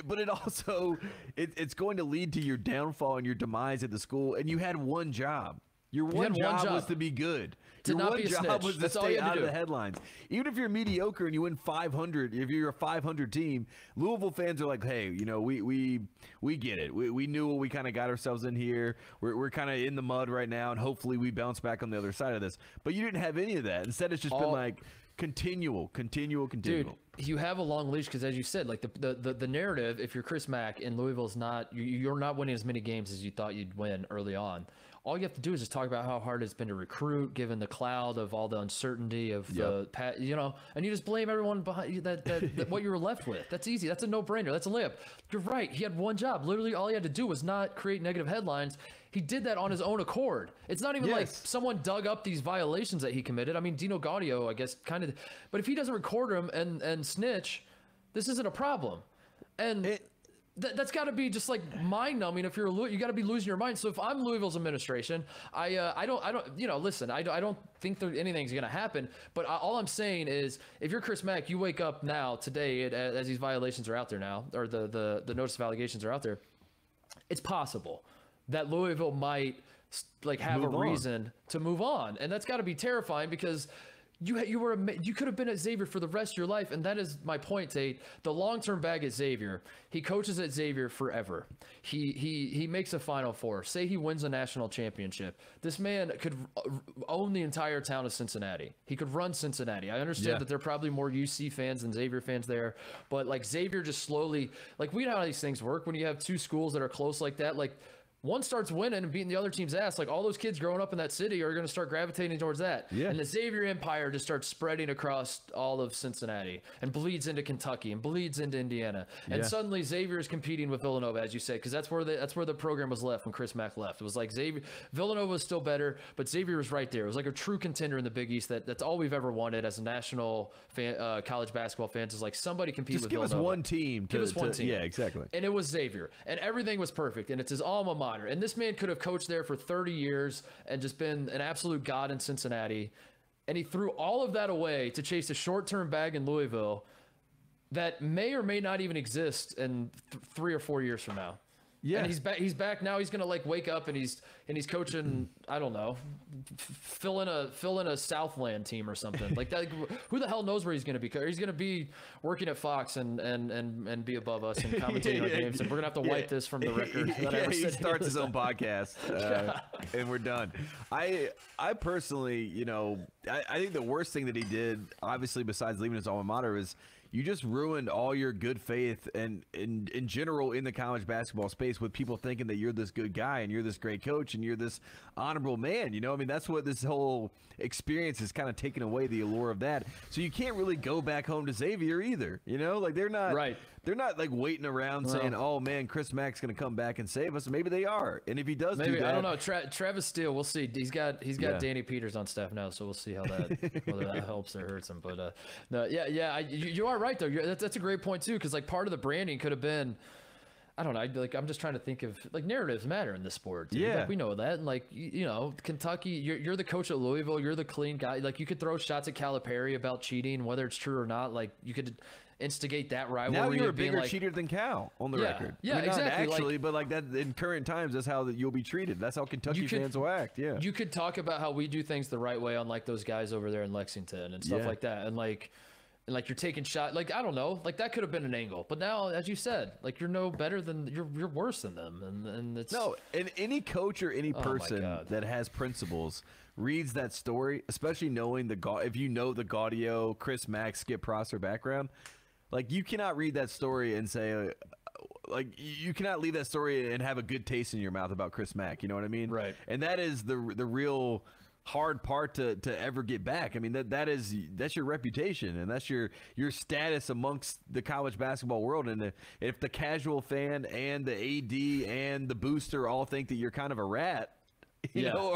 But it also, it's going to lead to your downfall and your demise at the school. And you had one job. Your one job was to be good. Your one job was to stay out of the headlines. Even if you're mediocre and you win 500, if you're a 500 team, Louisville fans are like, hey, we get it. We knew what we kind of got ourselves in here. We're kind of in the mud right now, and hopefully we bounce back on the other side of this. But you didn't have any of that. Instead, it's just been continual. Dude, you have a long leash because, as you said, the narrative, if you're Chris Mack and Louisville's you're not winning as many games as you thought you'd win early on. All you have to do is just talk about how hard it's been to recruit, given the cloud of all the uncertainty of and you just blame everyone behind you that what you were left with. That's easy. That's a no-brainer. That's a layup. You're right. He had one job. Literally, all he had to do was not create negative headlines. He did that on his own accord. It's not even like someone dug up these violations that he committed. I mean, Dino Gaudio, I guess, kind of. But if he doesn't record them and snitch, this isn't a problem. And that's got to be just mind-numbing. If you're you got to be losing your mind. So if I'm Louisville's administration, I don't listen. I don't think anything's going to happen. But all I'm saying is, if you're Chris Mack, you wake up now today as these violations are out there now, or the notice of allegations are out there. It's possible that Louisville might have a reason to move on, and that's got to be terrifying because. You could have been at Xavier for the rest of your life, and that is my point, Tate. The long-term bag at Xavier, he coaches at Xavier forever. He makes a Final Four. Say he wins a national championship. This man could own the entire town of Cincinnati. He could run Cincinnati. I understand that there are probably more UC fans than Xavier fans there, but Xavier just slowly, we know how these things work when you have two schools that are close like that. one starts winning and beating the other team's ass, like all those kids growing up in that city are going to start gravitating towards that. Yeah. And the Xavier empire just starts spreading across all of Cincinnati and bleeds into Kentucky and bleeds into Indiana. And suddenly Xavier is competing with Villanova, as you said, because that's where the program was left when Chris Mack left. It was like Villanova was still better, but Xavier was right there. It was like a true contender in the Big East. That's all we've ever wanted as a national college basketball fans, is like somebody compete with Villanova. Just give us one team. Give us one team. Yeah, exactly. And it was Xavier. And everything was perfect. And it's his alma mater. And this man could have coached there for 30 years and just been an absolute god in Cincinnati. And he threw all of that away to chase a short-term bag in Louisville that may or may not even exist in 3 or 4 years from now. Yeah, and he's back now. He's gonna like wake up and he's coaching. I don't know, fill in a Southland team or something like that. Who the hell knows where he's gonna be? He's gonna be working at Fox and be above us and commentating on games. And we're gonna have to wipe this from the record. He starts his own podcast, and we're done. I personally, you know, I think the worst thing that he did, obviously besides leaving his alma mater, is you just ruined all your good faith and in general in the college basketball space with people thinking that you're this good guy and you're this great coach and you're this honorable man. You know, I mean, that's what this whole experience is kind of taking away the allure of that. So you can't really go back home to Xavier either. You know, like they're not right. They're not like waiting around saying, "Oh man, Chris Mack's going to come back and save us." Maybe they are, and if he does, do that, I don't know. Travis Steele, we'll see. He's got Danny Peters on staff now, so we'll see how that whether that helps or hurts him. But no, you are right though. That's a great point too, because like part of the branding could have been, I don't know. Like I'm just trying to think of like narratives matter in this sport. Dude. Yeah, like, we know that. And like you know, Kentucky, you're the coach at Louisville. You're the clean guy. Like you could throw shots at Calipari about cheating, whether it's true or not. Like you could instigate that rivalry. Now you're a bigger cheater than Cal on the record. Yeah, I mean, exactly. Not actually, but like that in current times, that's how you'll be treated. That's how Kentucky fans will act. Yeah. You could talk about how we do things the right way, unlike those guys over there in Lexington and stuff like that, and like you're taking shot. Like I don't know, like that could have been an angle, but now, as you said, like you're no better than you're worse than them, and it's no. And any coach or any person that has principles reads that story, especially knowing if you know the Gaudio, Chris Mack, Skip Prosser background. Like, you cannot read that story and say, like, you cannot leave that story and have a good taste in your mouth about Chris Mack. You know what I mean? Right. And that is the real hard part to ever get back. I mean, that's your reputation and that's your status amongst the college basketball world. And if the casual fan and the AD and the booster all think that you're kind of a rat, you know,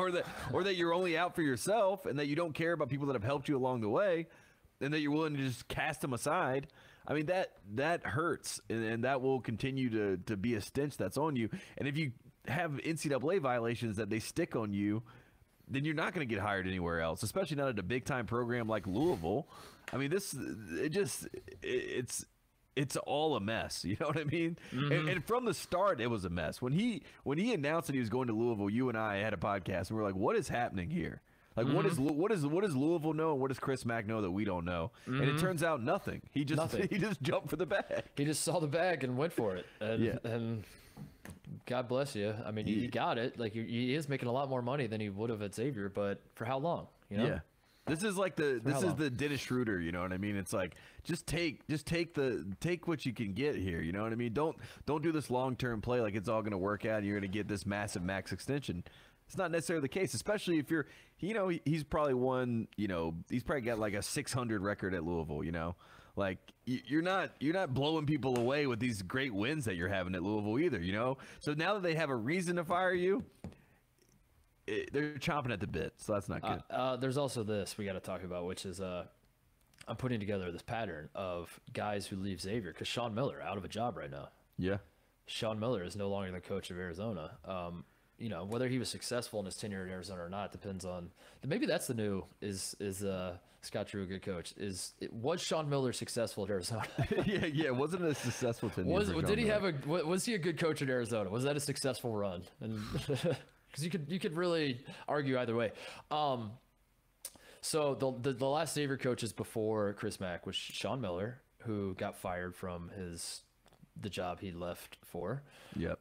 or that you're only out for yourself and that you don't care about people that have helped you along the way and that you're willing to just cast them aside, I mean, that hurts, and that will continue to be a stench that's on you. And if you have NCAA violations that they stick on you, then you're not going to get hired anywhere else, especially not at a big-time program like Louisville. I mean, it's all a mess. You know what I mean? Mm-hmm. And from the start, it was a mess. When he announced that he was going to Louisville, you and I had a podcast, and we were like, what is happening here? Like, what does Louisville know and what does Chris Mack know that we don't know? And it turns out nothing. He just jumped for the bag. He just saw the bag and went for it. And God bless you. I mean, he got it. Like, he is making a lot more money than he would have at Xavier, but for how long? You know? Yeah. This is like the Dennis Schroeder, you know what I mean? It's like take what you can get here, you know what I mean? Don't do this long-term play like it's all going to work out and you're going to get this massive max extension. It's not necessarily the case, especially if you're, you know, he's probably won, you know, he's probably got like a 600 record at Louisville, you know, like you're not blowing people away with these great wins that you're having at Louisville either, you know. So now that they have a reason to fire you, they're chomping at the bit. So that's not good. There's also this we got to talk about, which is I'm putting together this pattern of guys who leave Xavier because Sean Miller out of a job right now. Yeah, Sean Miller is no longer the coach of Arizona. You know, whether he was successful in his tenure in Arizona or not depends on. Maybe that's the new is Scott Drew a good coach? Was Sean Miller successful at Arizona? yeah. Wasn't a successful tenure. Was he a good coach at Arizona? Was that a successful run? And because you could really argue either way. So the last Xavier coaches before Chris Mack was Sean Miller, who got fired from the job he left for. Yep.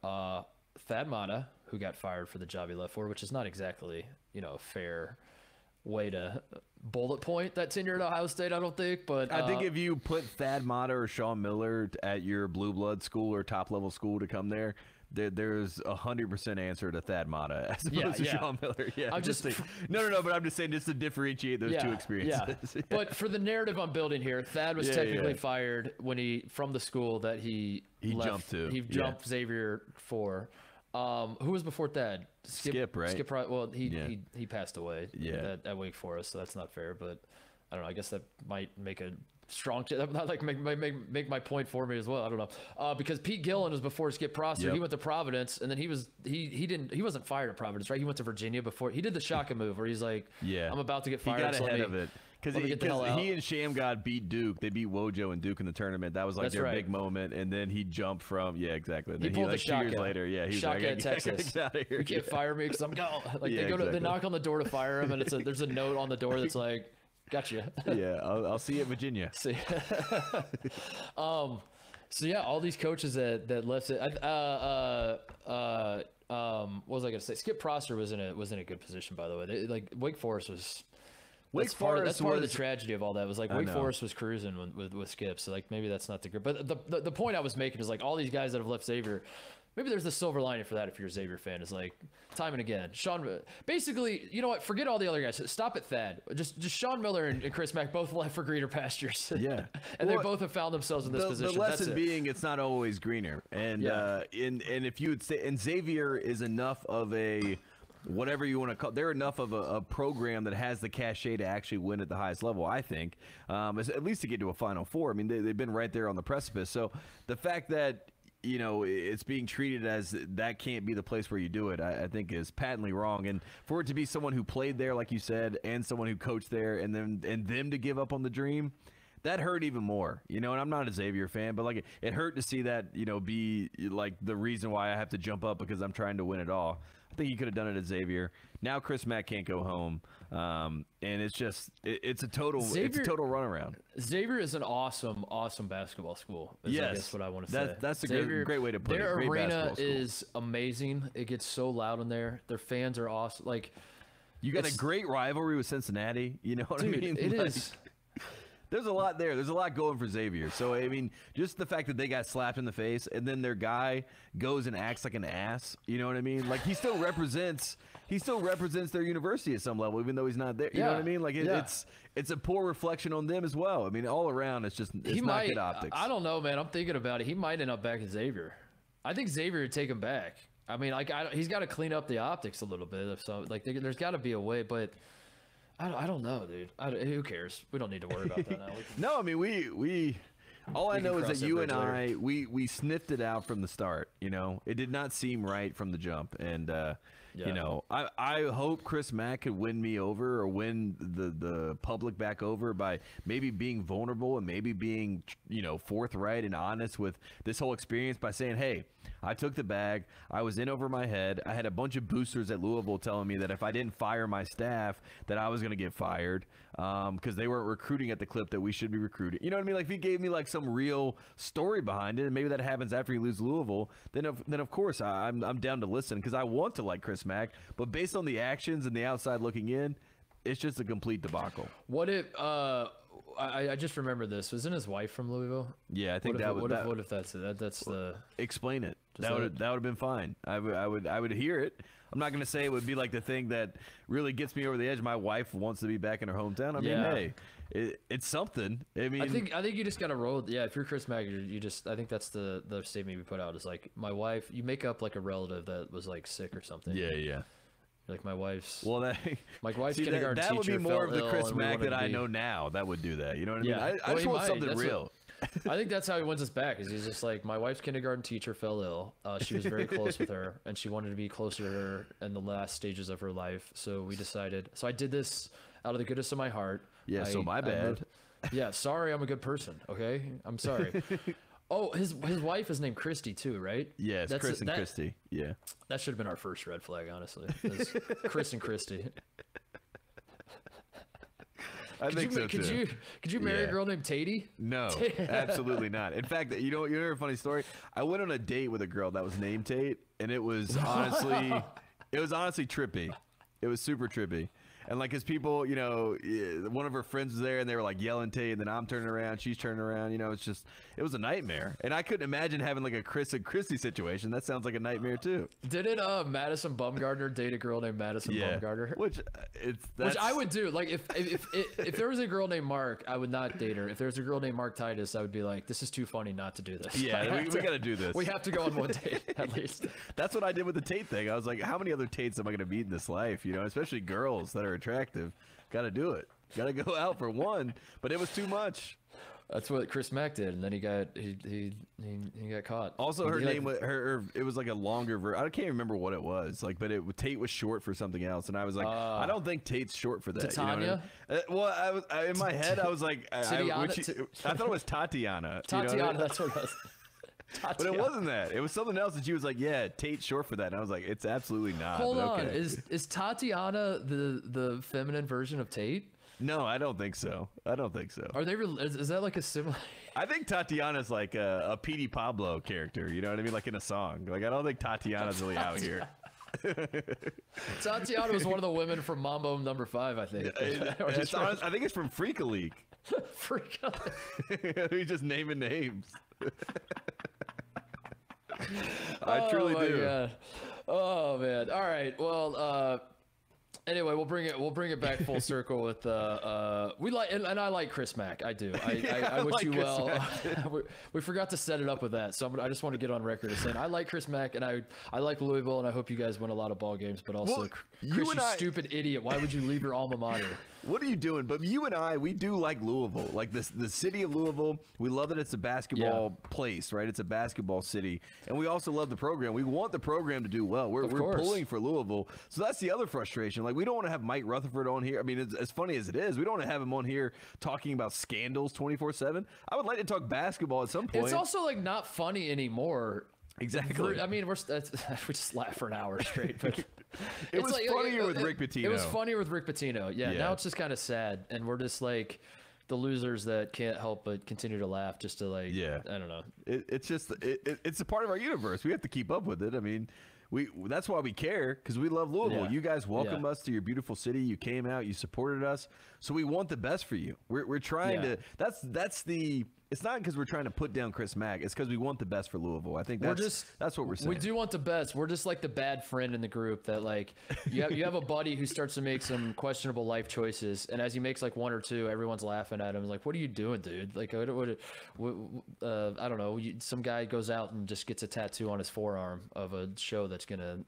Thad Matta, who got fired for the job he left for, which is not exactly, you know, a fair way to bullet point that tenure at Ohio State, I don't think. But I think if you put Thad Matta or Sean Miller at your blue blood school or top level school to come there, there's 100% answer to Thad Matta as opposed to Sean Miller. Yeah, I'm just no, but I'm just saying just to differentiate those two experiences. Yeah. But for the narrative I'm building here, Thad was technically fired when from the school that he left. Jumped to. He jumped Xavier for. Who was before Thad? Skip, right? Skip. Well, he passed away. Yeah. At Wake Forest, so that's not fair. But I don't know. I guess that might make a strong. That might like make my point for me as well. I don't know. Because Pete Gillen was before Skip Prosser. He went to Providence, and then he wasn't fired at Providence, right? He went to Virginia before. He did the Shaka move where he's like, I'm about to get fired. He got ahead of it. Because he and Shamgod beat Duke. They beat Wojo and Duke in the tournament. That was like their big moment. And then he jumped from, exactly. And then he like 2 years later, he was Shaka like, at Texas. Get out of here. You can't fire me because I'm gone. Like they knock on the door to fire him, and there's a note on the door that's like, gotcha. I'll see you at Virginia. See. So yeah, all these coaches that left it. What was I gonna say? Skip Prosser was in a good position, by the way. Like Wake Forest was. That's part of the tragedy of all that was like Wake Forest was cruising with Skip, so like maybe that's not the good. But the point I was making is like all these guys that have left Xavier, maybe there's a silver lining for that if you're a Xavier fan. Is like time and again, basically, you know what? Forget all the other guys. Stop at Thad. Just Sean Miller and Chris Mack both left for greener pastures. Yeah, and they both have found themselves in this position. The lesson being, it's not always greener. And and if you would say, and Xavier is enough of a whatever you want to call, they're enough of a program that has the cachet to actually win at the highest level, I think, at least to get to a Final Four. I mean, they've been right there on the precipice. So the fact that, it's being treated as that can't be the place where you do it, I think is patently wrong. And for it to be someone who played there, like you said, and someone who coached there, and them to give up on the dream, that hurt even more, and I'm not a Xavier fan, but like it hurt to see that, be like the reason why I have to jump up because I'm trying to win it all. I think he could have done it at Xavier. Now Chris Mack can't go home, and it's just it's a total runaround. Xavier is an awesome basketball school. I guess what I want to say. That's a great way to put it. Their arena is amazing. It gets so loud in there. Their fans are awesome. Like you got a great rivalry with Cincinnati. You know what I mean? It is. There's a lot there. There's a lot going for Xavier. So, I mean, just the fact that they got slapped in the face and then their guy goes and acts like an ass, you know what I mean? Like, he still represents their university at some level, even though he's not there. You know what I mean? Like, it's a poor reflection on them as well. I mean, all around, it's not good optics. I don't know, man. I'm thinking about it. He might end up back at Xavier. I think Xavier would take him back. I mean, like, he's got to clean up the optics a little bit. So, like, there's got to be a way, but I don't know, dude. Who cares? We don't need to worry about that now. No, I mean, we all I know is that you and I, we sniffed it out from the start. It did not seem right from the jump. And, I hope Chris Mack could win me over or win the public back over by maybe being vulnerable and maybe being, forthright and honest with this whole experience by saying, hey, I took the bag. I was in over my head. I had a bunch of boosters at Louisville telling me that if I didn't fire my staff, that I was going to get fired because they weren't recruiting at the clip that we should be recruiting. You know what I mean? Like if he gave me like some real story behind it, and maybe that happens after you lose Louisville, then of course I'm down to listen because I want to like Chris Mack. But based on the actions and the outside looking in, it's just a complete debacle. What if I just remembered this. Wasn't his wife from Louisville? Yeah, I think what if that's it? That's the explain it. That would have been fine. I would hear it. I'm not gonna say it would be like the thing that really gets me over the edge. My wife wants to be back in her hometown. I mean, hey, it's something. I mean, I think you just gotta roll. Yeah, if you're Chris Mack, you just. I think that's the statement we put out is like my wife. You make up like a relative that was like sick or something. Yeah. Like my wife's. Well, my wife's kindergarten teacher. That would be more of the Chris Mack that I know know now. That would do that. You know what I mean? Yeah. I just want something real. I think that's how he wins us back. Is he's just like my wife's kindergarten teacher fell ill. She was very close with her, and she wanted to be closer to her in the last stages of her life. So we decided. So I did this out of the goodness of my heart. Yeah. So my bad. Yeah. Sorry, I'm a good person. Okay. I'm sorry. Oh, his wife is named Christy too, right? Yeah, it's Chris and Christy. Yeah. That should have been our first red flag, honestly. Chris and Christy. I think so too. Could you marry a girl named Tate? No, absolutely not. In fact, you know a funny story? I went on a date with a girl that was named Tate, and it was honestly trippy. It was super trippy. And like, his people, you know, one of her friends was there and they were like yelling Tate, and then I'm turning around, she's turning around. You know, it was a nightmare. And I couldn't imagine having like a Chris and Christy situation. That sounds like a nightmare too. Didn't Madison Bumgarner date a girl named Madison Bumgarner? Which I would do. Like, if there was a girl named Mark, I would not date her. If there was a girl named Mark Titus, I would be like, this is too funny not to do this. Yeah, we got to do this. We have to go on one date at least. That's what I did with the Tate thing. I was like, how many other Tates am I going to meet in this life? You know, especially girls that are attractive. Got to do it. Got to go out for one. But it was too much. That's what Chris Mack did, and then he got caught. Also, her name was it was like a longer version. I can't remember what it was. Like, but Tate was short for something else, and I was like, I don't think Tate's short for that. Titania? You know what I mean? Well, in my head, I was like, I thought it was Tatiana. Tatiana, you know what I mean? that's what it was. Tatiana. But it wasn't that. It was something else, and she was like, "Yeah, Tate's short for that." And I was like, "It's absolutely not." Hold on, is Tatiana the feminine version of Tate? No, I don't think so. I don't think so. Are they? Is that like a similar? I think Tatiana's like a P.D. Pablo character. You know what I mean? Like in a song. Like, I don't think Tatiana's really out here. Tatiana was one of the women from Mambo No. 5, I think. I think it's from Freak a League. Freak a League. He's just naming names. I truly do. God. Oh man. All right. Well, anyway, we'll bring it back full circle with we like and I like Chris Mack. I do. I wish you well. We forgot to set it up with that, so I just want to get on record as saying I like Chris Mack, and I like Louisville, and I hope you guys win a lot of ball games. But also, Chris, you stupid idiot, why would you leave your alma mater? What are you doing? But you and I, we do like Louisville. Like the city of Louisville, we love that it's a basketball place, right? It's a basketball city. And we also love the program. We want the program to do well. We're pulling for Louisville. So that's the other frustration. Like, we don't want to have Mike Rutherford on here. I mean, it's as funny as it is, we don't want to have him on here talking about scandals 24/7. I would like to talk basketball at some point. It's also like not funny anymore. Exactly. I mean, we just laugh for an hour straight. But it was funnier with Rick Pitino. It was funnier with Rick Pitino. Yeah. Now it's just kind of sad, and we're just like the losers that can't help but continue to laugh just to like. Yeah. I don't know. It's just it's a part of our universe. We have to keep up with it. I mean, that's why we care, because we love Louisville. You guys welcome us to your beautiful city. You came out. You supported us. So we want the best for you. We're trying to. That's the. It's not because we're trying to put down Chris Mack. It's because we want the best for Louisville. I think that's what we're saying. We do want the best. We're just like the bad friend in the group that, like, you have a buddy who starts to make some questionable life choices, and as he makes like one or two, everyone's laughing at him. Like, what are you doing, dude? Like, I don't know. Some guy goes out and just gets a tattoo on his forearm of a show that's gonna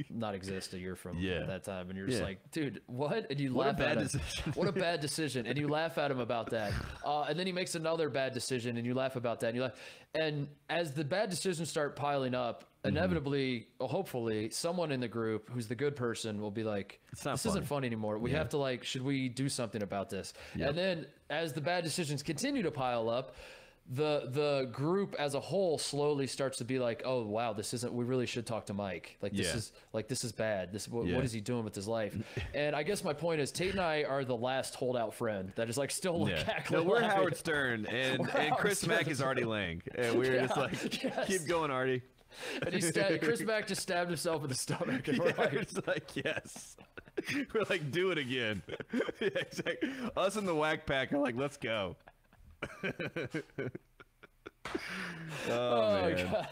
not exist a year from that time, and you're just like, dude, what? And you laugh at him. What a bad decision. And you laugh at him about that. And then he makes another bad decision, and you laugh about that, and you laugh. And as the bad decisions start piling up, inevitably, or hopefully, someone in the group who's the good person will be like, this isn't fun anymore. We have to, like, should we do something about this? And then as the bad decisions continue to pile up, the group as a whole slowly starts to be like, oh wow, this isn't, we really should talk to Mike. Like, this is bad. What is he doing with his life? And I guess my point is, Tate and I are the last holdout friend that is like still cackling. No, we're Howard Stern, and Chris Mack is Artie Lang, and we're just like, keep going, Artie. And Chris Mack just stabbed himself in the stomach, and we're like, yes. We're like, do it again. Exactly. Us and the Whack Pack are like, let's go. Oh man. God.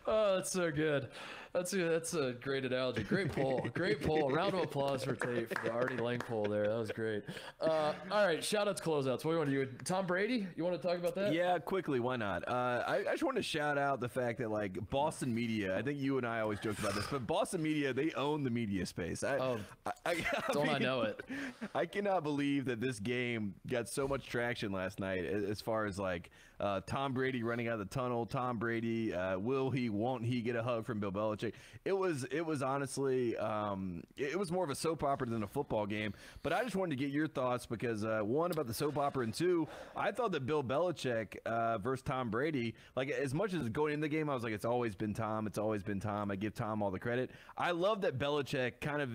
Oh, that's so good. That's a great analogy. Great poll. Great poll. Round of applause for Tate for the Artie Lang poll there. That was great. All right, shout out to closeouts. What do you want to do? Tom Brady? You want to talk about that? Yeah, quickly. Why not? I just want to shout out the fact that, like, Boston media, I think you and I always joke about this, but Boston media, they own the media space. Don't I know it? I cannot believe that this game got so much traction last night as far as, like, Tom Brady running out of the tunnel. Tom Brady, won't he get a hug from Bill Belichick? It was honestly, it was more of a soap opera than a football game. But I just wanted to get your thoughts because, one, about the soap opera, and two, I thought that Bill Belichick versus Tom Brady, like, as much as going in the game, I was like, it's always been Tom. It's always been Tom. I give Tom all the credit. I love that Belichick kind of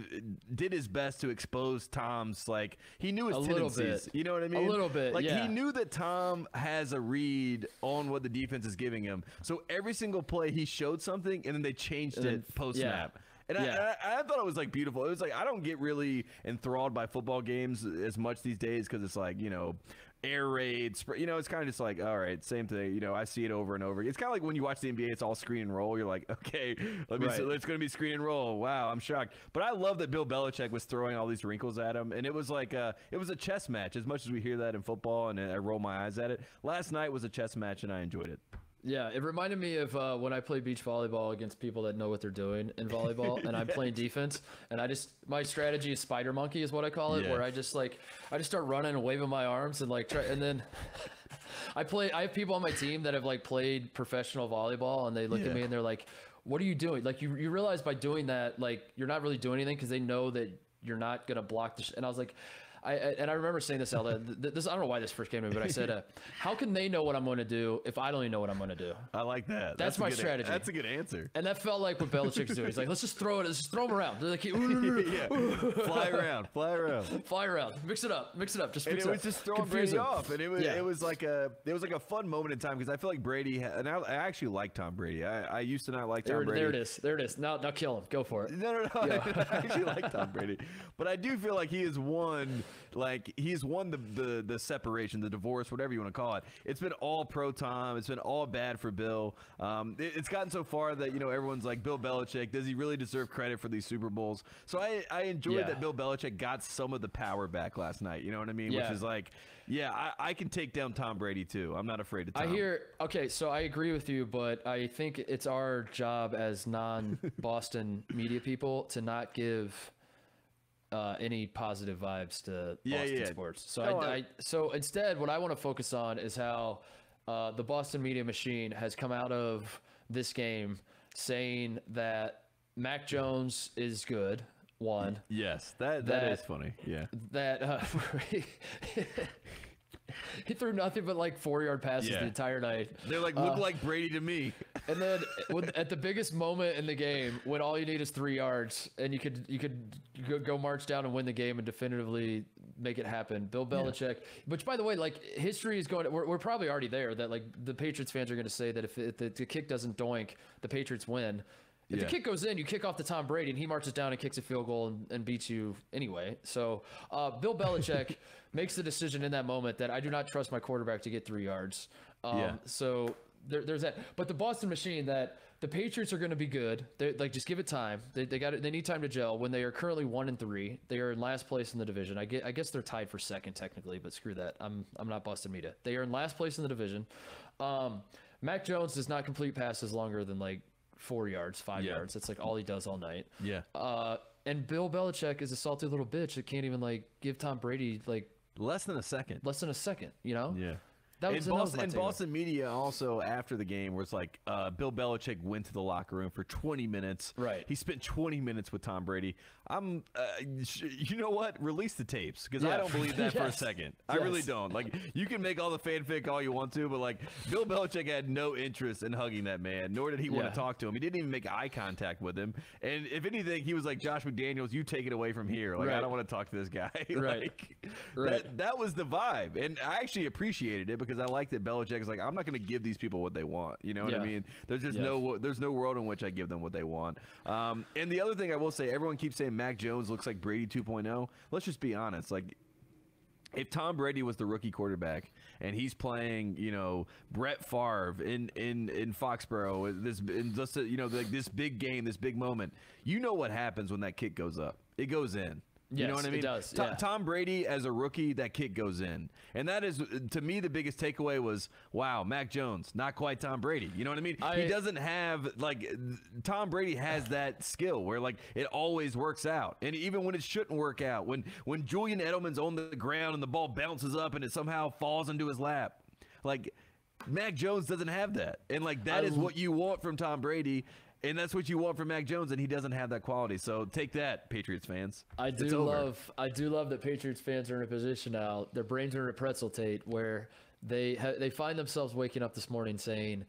did his best to expose Tom's, like, he knew his tendencies. You know what I mean? A little bit, like, he knew that Tom has a read on what the defense is giving him. So every single play, he showed something, and then they changed it post-snap. And I thought it was like beautiful. It was like I don't get really enthralled by football games as much these days because it's like, you know, air raids, you know, it's kind of just like, all right, same thing. You know, I see it over and over. It's kind of like when you watch the NBA, it's all screen and roll. You're like, okay, it's going to be screen and roll. Wow, I'm shocked. But I love that Bill Belichick was throwing all these wrinkles at him. And it was like, it was a chess match as much as we hear that in football and I roll my eyes at it. Last night was a chess match and I enjoyed it. Yeah, it reminded me of when I play beach volleyball against people that know what they're doing in volleyball, and I'm playing defense, and my strategy is spider monkey is what I call it, where I just start running and waving my arms and and then I have people on my team that have like played professional volleybal, and they look at me and they're like, "What are you doing?" Like you realize by doing that, like you're not really doing anything because they know that you're not gonna block the. And I was like. I remember saying this out loud. I don't know why this first came to me, but I said, how can they know what I'm going to do if I don't even know what I'm going to do? I like that. That's my strategy. That's a good answer. And that felt like what Belichick's doing. He's like, let's just throw it. Let's just throw them around. They're like, fly around. Mix it up. Just mix and it was just throwing Brady off. And it was like a fun moment in time because I feel like Brady, and I actually like Tom Brady. I used to not like Tom Brady. There it is. Now kill him. Go for it. No. Yeah. I actually like Tom Brady. But I do feel like he has won. Like he's won the separation, the divorce, whatever you want to call it. It's been all pro Tom. It's been all bad for Bill. It's gotten so far that, you know, everyone's like, Bill Belichick, does he really deserve credit for these Super Bowls? So I enjoyed that Bill Belichick got some of the power back last night. You know what I mean? Which is like, I can take down Tom Brady too. I'm not afraid of Tom. Okay, so I agree with you, but I think it's our job as non-Boston media people to not give any positive vibes to Boston sports. So so instead, what I want to focus on is how the Boston media machine has come out of this game saying that Mac Jones is good. One. Yes, that is funny. Yeah. That he threw nothing but like 4-yard passes the entire night. They're like, look like Brady to me. And then at the biggest moment in the game, when all you need is 3 yards, and you could go march down and win the game and definitively make it happen. Bill Belichick, which by the way, like history is going. We're probably already there. That like the Patriots fans are going to say that if the kick doesn't doink, the Patriots win. If the kick goes in, you kick off to Tom Brady, and he marches down and kicks a field goal and beats you anyway. So Bill Belichick makes the decision in that moment that I do not trust my quarterback to get 3 yards. So there's that. But the Boston machine, that the Patriots are going to be good. They like just give it time. They need time to gel. When they are currently 1-3, they are in last place in the division. I guess they're tied for second technically, but screw that. I'm not Boston media. They are in last place in the division. Mac Jones does not complete passes longer than like 4 yards, 5 yards. That's like all he does all night. Yeah. And Bill Belichick is a salty little bitch that can't even like give Tom Brady like less than a second, you know? Yeah. Boston media also after the game was like, Bill Belichick went to the locker room for 20 minutes. Right. He spent 20 minutes with Tom Brady. You know what? Release the tapes because I don't believe that for a second. I really don't. Like, you can make all the fanfic all you want to, but like Bill Belichick had no interest in hugging that man, nor did he want to talk to him. He didn't even make eye contact with him. And if anything, he was like, Josh McDaniels, you take it away from here. Like, I don't want to talk to this guy. That was the vibe. And I actually appreciated it because I like that Belichick is like, I'm not going to give these people what they want. You know what I mean? There's just there's no world in which I give them what they want. And the other thing I will say, everyone keeps saying Mac Jones looks like Brady 2.0. Let's just be honest. Like, if Tom Brady was the rookie quarterback and he's playing, you know, Brett Favre in Foxborough, this big game, this big moment, you know what happens when that kick goes up? It goes in. You know what I mean? It does. Tom Brady, as a rookie, that kick goes in. And that is, to me, the biggest takeaway was, wow, Mac Jones, not quite Tom Brady. You know what I mean? He doesn't have, like, Tom Brady has that skill where, like, it always works out. And even when it shouldn't work out, when Julian Edelman's on the ground and the ball bounces up and it somehow falls into his lap, like, Mac Jones doesn't have that. And, like, that is what you want from Tom Brady. And that's what you want from Mac Jones, and he doesn't have that quality. So take that, Patriots fans. I do love that Patriots fans are in a position now. Their brains are in a pretzel, Tate, where they find themselves waking up this morning saying,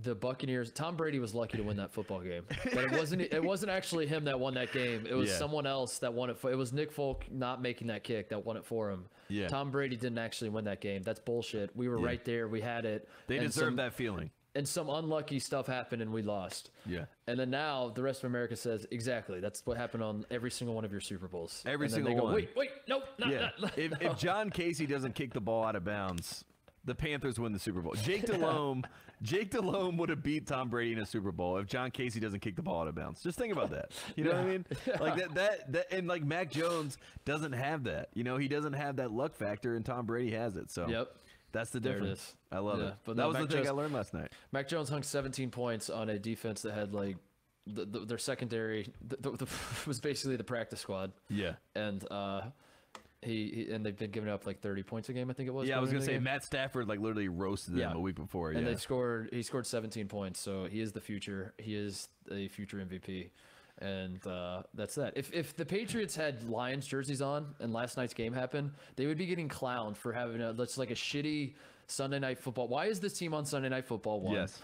the Buccaneers. Tom Brady was lucky to win that football game. But it wasn't actually him that won that game. It was someone else that won it. It was Nick Folk not making that kick that won it for him. Yeah. Tom Brady didn't actually win that game. That's bullshit. We were right there. We had it. They deserve that feeling. and some unlucky stuff happened and we lost. Yeah. And then now the rest of America says, exactly, that's what happened on every single one of your Super Bowls. Every and single they go, one. Wait, no, not. If John Casey doesn't kick the ball out of bounds, the Panthers win the Super Bowl. Jake Delhomme would have beat Tom Brady in a Super Bowl if John Casey doesn't kick the ball out of bounds. Just think about that. You know what I mean? Like that, and like Mac Jones doesn't have that. You know, he doesn't have that luck factor, and Tom Brady has it. So that's the difference. I love it. But that was the thing I learned last night. Mac Jones hung 17 points on a defense that had like their secondary was basically the practice squad. Yeah, and and they've been giving up like 30 points a game, I think it was. Yeah, I was gonna say Matt Stafford like literally roasted them a week before. And he scored 17 points, so he is the future. He is a future MVP, and that's that. If the Patriots had Lions jerseys on and last night's game happened, they would be getting clowned for having that's like a shitty Sunday Night Football. Why is this team on Sunday Night Football? One. Yes.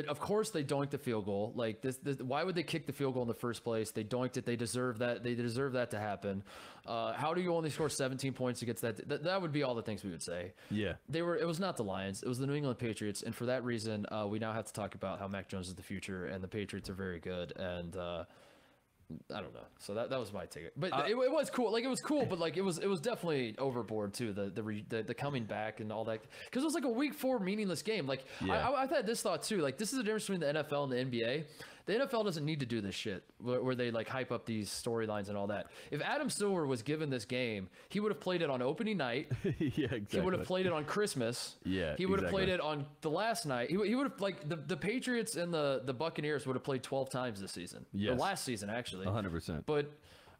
Of course they doinked the field goal. Like this, why would they kick the field goal in the first place? They doinked it. They deserve that. They deserve that to happen. How do you only score 17 points against that? That would be all the things we would say. Yeah. It was not the Lions. It was the New England Patriots. And for that reason, we now have to talk about how Mac Jones is the future and the Patriots are very good. And I don't know. So that was my take. But it was cool. Like it was cool, but like it was definitely overboard too. The coming back and all that, because it was like a week 4 meaningless game. Like I had this thought too. Like this is the difference between the NFL and the NBA. The NFL doesn't need to do this shit where they like hype up these storylines and all that. If Adam Silver was given this game, he would have played it on opening night. Yeah, exactly. He would have played it on Christmas. Yeah, he would have played it on the last night. He would have like the Patriots and the Buccaneers would have played 12 times this season. Yes. Or last season actually. 100%. But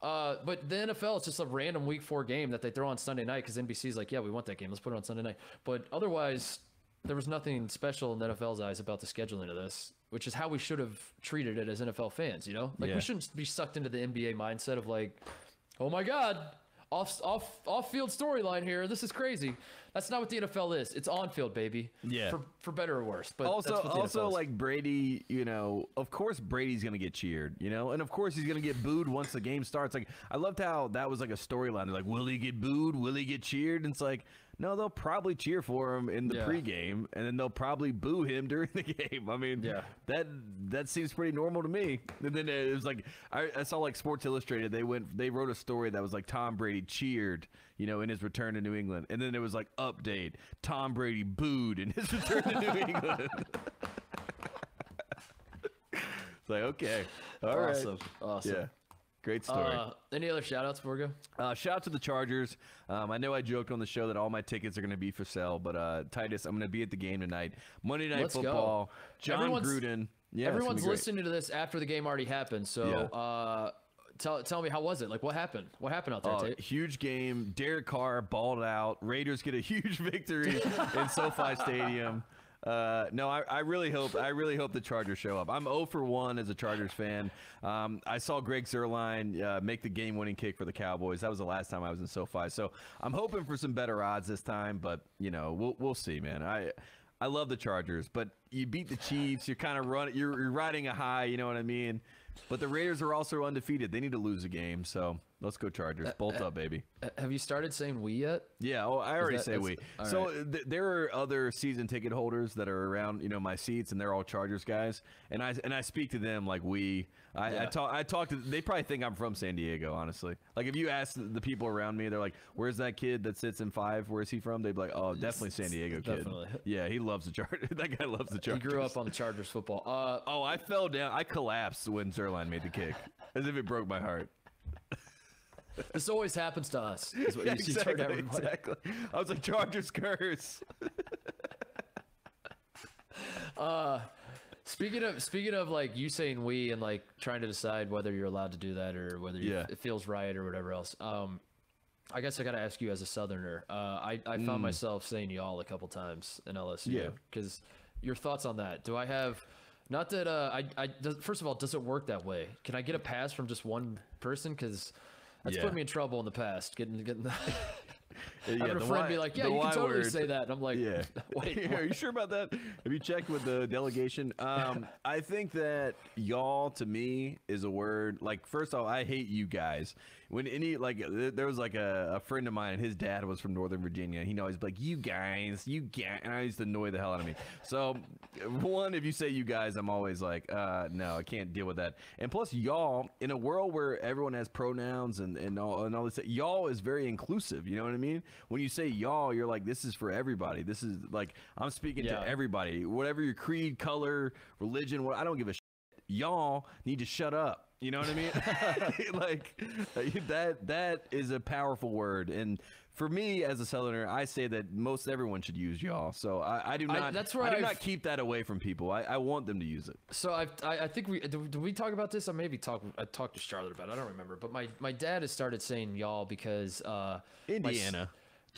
the NFL, it's just a random week 4 game that they throw on Sunday night because NBC's like, yeah, we want that game. Let's put it on Sunday night. But otherwise, there was nothing special in the NFL's eyes about the scheduling of this, which is how we should have treated it as NFL fans, you know? Like, we shouldn't be sucked into the NBA mindset of like, oh my God, off-field storyline here. This is crazy. That's not what the NFL is. It's on-field, baby. Yeah. For better or worse. But also like Brady, you know, of course Brady's going to get cheered, you know, and of course he's going to get booed once the game starts. Like, I loved how that was like a storyline. They're like, will he get booed? Will he get cheered? And it's like, no, they'll probably cheer for him in the pregame, and then they'll probably boo him during the game. I mean, that seems pretty normal to me. And then it was like I saw like Sports Illustrated. They wrote a story that was like Tom Brady cheered, you know, in his return to New England, and then it was like update: Tom Brady booed in his return to New England. It's like, okay, all right, awesome. Yeah. Great story. Any other shout-outs before we go? Shout out to the Chargers. I know I joked on the show that all my tickets are going to be for sale, but Titus, I'm going to be at the game tonight. Monday Night Football. John Gruden. Yeah, everyone's listening to this after the game already happened, so tell me, how was it? Like, what happened? What happened out there, Tate? Huge game. Derek Carr balled out. Raiders get a huge victory in SoFi Stadium. No, I really hope the Chargers show up. I'm 0 for 1 as a Chargers fan. I saw Greg Zuerlein make the game-winning kick for the Cowboys. That was the last time I was in SoFi. So I'm hoping for some better odds this time, but you know, we'll see, man. I love the Chargers, but you beat the Chiefs. You're kind of you're riding a high. You know what I mean? But the Raiders are also undefeated. They need to lose a game, so let's go Chargers. Bolt up, baby. Have you started saying we yet? Yeah, I already say we. So there are other season ticket holders that are around, you know, my seats, and they're all Chargers guys, and I speak to them like we. I talk to. They probably think I'm from San Diego, honestly. Like if you ask the people around me, they're like, "Where's that kid that sits in 5? Where's he from?" They'd be like, "Oh, definitely San Diego kid." Definitely. Yeah, he loves the Chargers. That guy loves the Chargers. He grew up on the Chargers football. I fell down. I collapsed when Zuerlein made the kick, as if it broke my heart. This always happens to us. Is what exactly. I was like, Chargers curse. Speaking of like you saying we and like trying to decide whether you're allowed to do that or whether it feels right or whatever else. I guess I got to ask you as a Southerner. I found myself saying y'all a couple times in LSU because your thoughts on that. Do I have not that first of all, does it work that way? Can I get a pass from just one person? Because that's put me in trouble in the past. Getting having a friend be like, yeah, you can totally say that. And I'm like, wait, are you sure about that? Have you checked with the delegation? I think that y'all to me is a word like, first off, I hate you guys. when any like there was like a friend of mine, and his dad was from Northern Virginia. He always be like, you guys, and I used to annoy the hell out of me. So one, if you say you guys, I'm always like, no, I can't deal with that. And plus, y'all, in a world where everyone has pronouns and all this, y'all is very inclusive. You know what I mean? When you say y'all, you're like, this is for everybody. This is like, I'm speaking to everybody, whatever your creed, color, religion. I don't give a shit. Y'all need to shut up. You know what I mean? like that is a powerful word. And for me as a Southerner, I say that most everyone should use y'all. So I do not. I do not keep that away from people. I want them to use it. So I think did we talk about this? I talked to Charlotte about it. I don't remember. But my dad has started saying y'all because Indiana.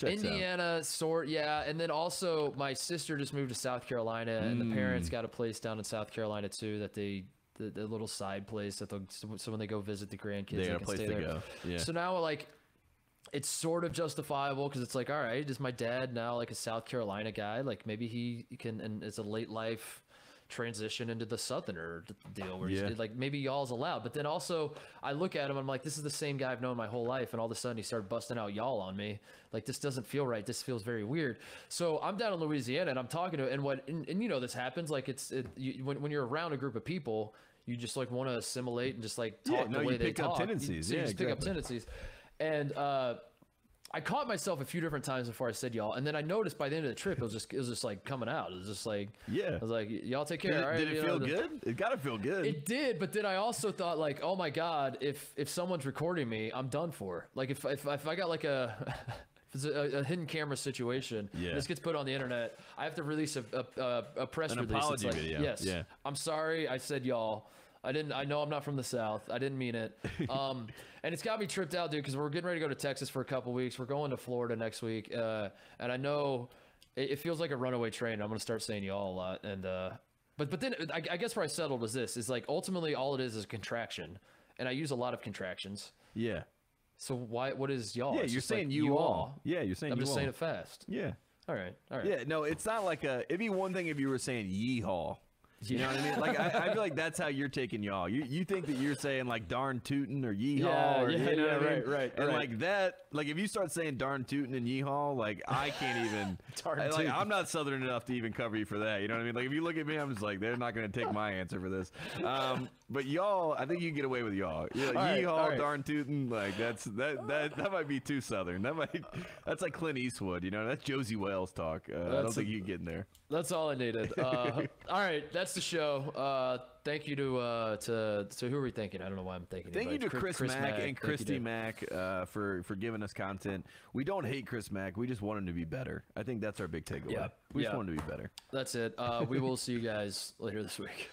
Indiana, yeah, and then also my sister just moved to South Carolina, and the parents got a place down in South Carolina too that the little side place that so when they go visit the grandkids, they can stay there. Go. Yeah. So now like it's sort of justifiable because it's like, all right, is my dad now like a South Carolina guy? Like maybe he can, and it's a late life transition into the Southerner deal where he's like maybe y'all's allowed. But then also I look at him, I'm like, this is the same guy I've known my whole life, and all of a sudden he started busting out y'all on me. Like, this doesn't feel right. This feels very weird. So I'm down in Louisiana and I'm talking to, and you know, this happens like when you're around a group of people, you just like want to assimilate and just like talk the way they talk. Tendencies. You just pick up tendencies. And I caught myself a few different times before I said y'all, and then I noticed by the end of the trip it was just like coming out. It was just like, I was like, y'all take care. All right, did it feel good? It gotta feel good. It did, but then I also thought like, oh my god, if someone's recording me, I'm done for. Like if I got like a if it's a hidden camera situation, this gets put on the internet, I have to release a press release. Apology video. Yes, I'm sorry, I said y'all. I know I'm not from the South. I didn't mean it. And it's got me tripped out, dude, because we're getting ready to go to Texas for a couple weeks. We're going to Florida next week. And I know it feels like a runaway train. I'm going to start saying y'all a lot. And but then I guess where I settled was this, is like ultimately all it is a contraction. And I use a lot of contractions. Yeah. So what is y'all? Yeah, you're saying like, you all. Yeah, you're saying I'm you just all. saying it fast. Yeah. All right. Yeah, no, it's not like it'd be one thing if you were saying yeehaw. You know what I mean? Like I feel like that's how you're taking y'all. You think that you're saying like darn tootin' or yeehaw, right. And like that, like if you start saying darn tootin' and yeehaw, like I can't even. Like I'm not Southern enough to even cover you for that. You know what I mean? Like if you look at me, I'm just like they're not going to take my answer for this. But y'all, I think you can get away with y'all. Yeah, yeehaw, darn tootin', like that might be too Southern. That's like Clint Eastwood. You know, that's Josie Wales talk. I don't think you can get in there. That's all I needed. All right, that's the show. Thank you to who are we thanking? I don't know why I'm thanking. Thank you to Chris Mack and Christy Mack for giving us content. We don't hate Chris Mack. We just want him to be better. I think that's our big takeaway. Yeah. We just want him to be better. That's it. We will see you guys later this week.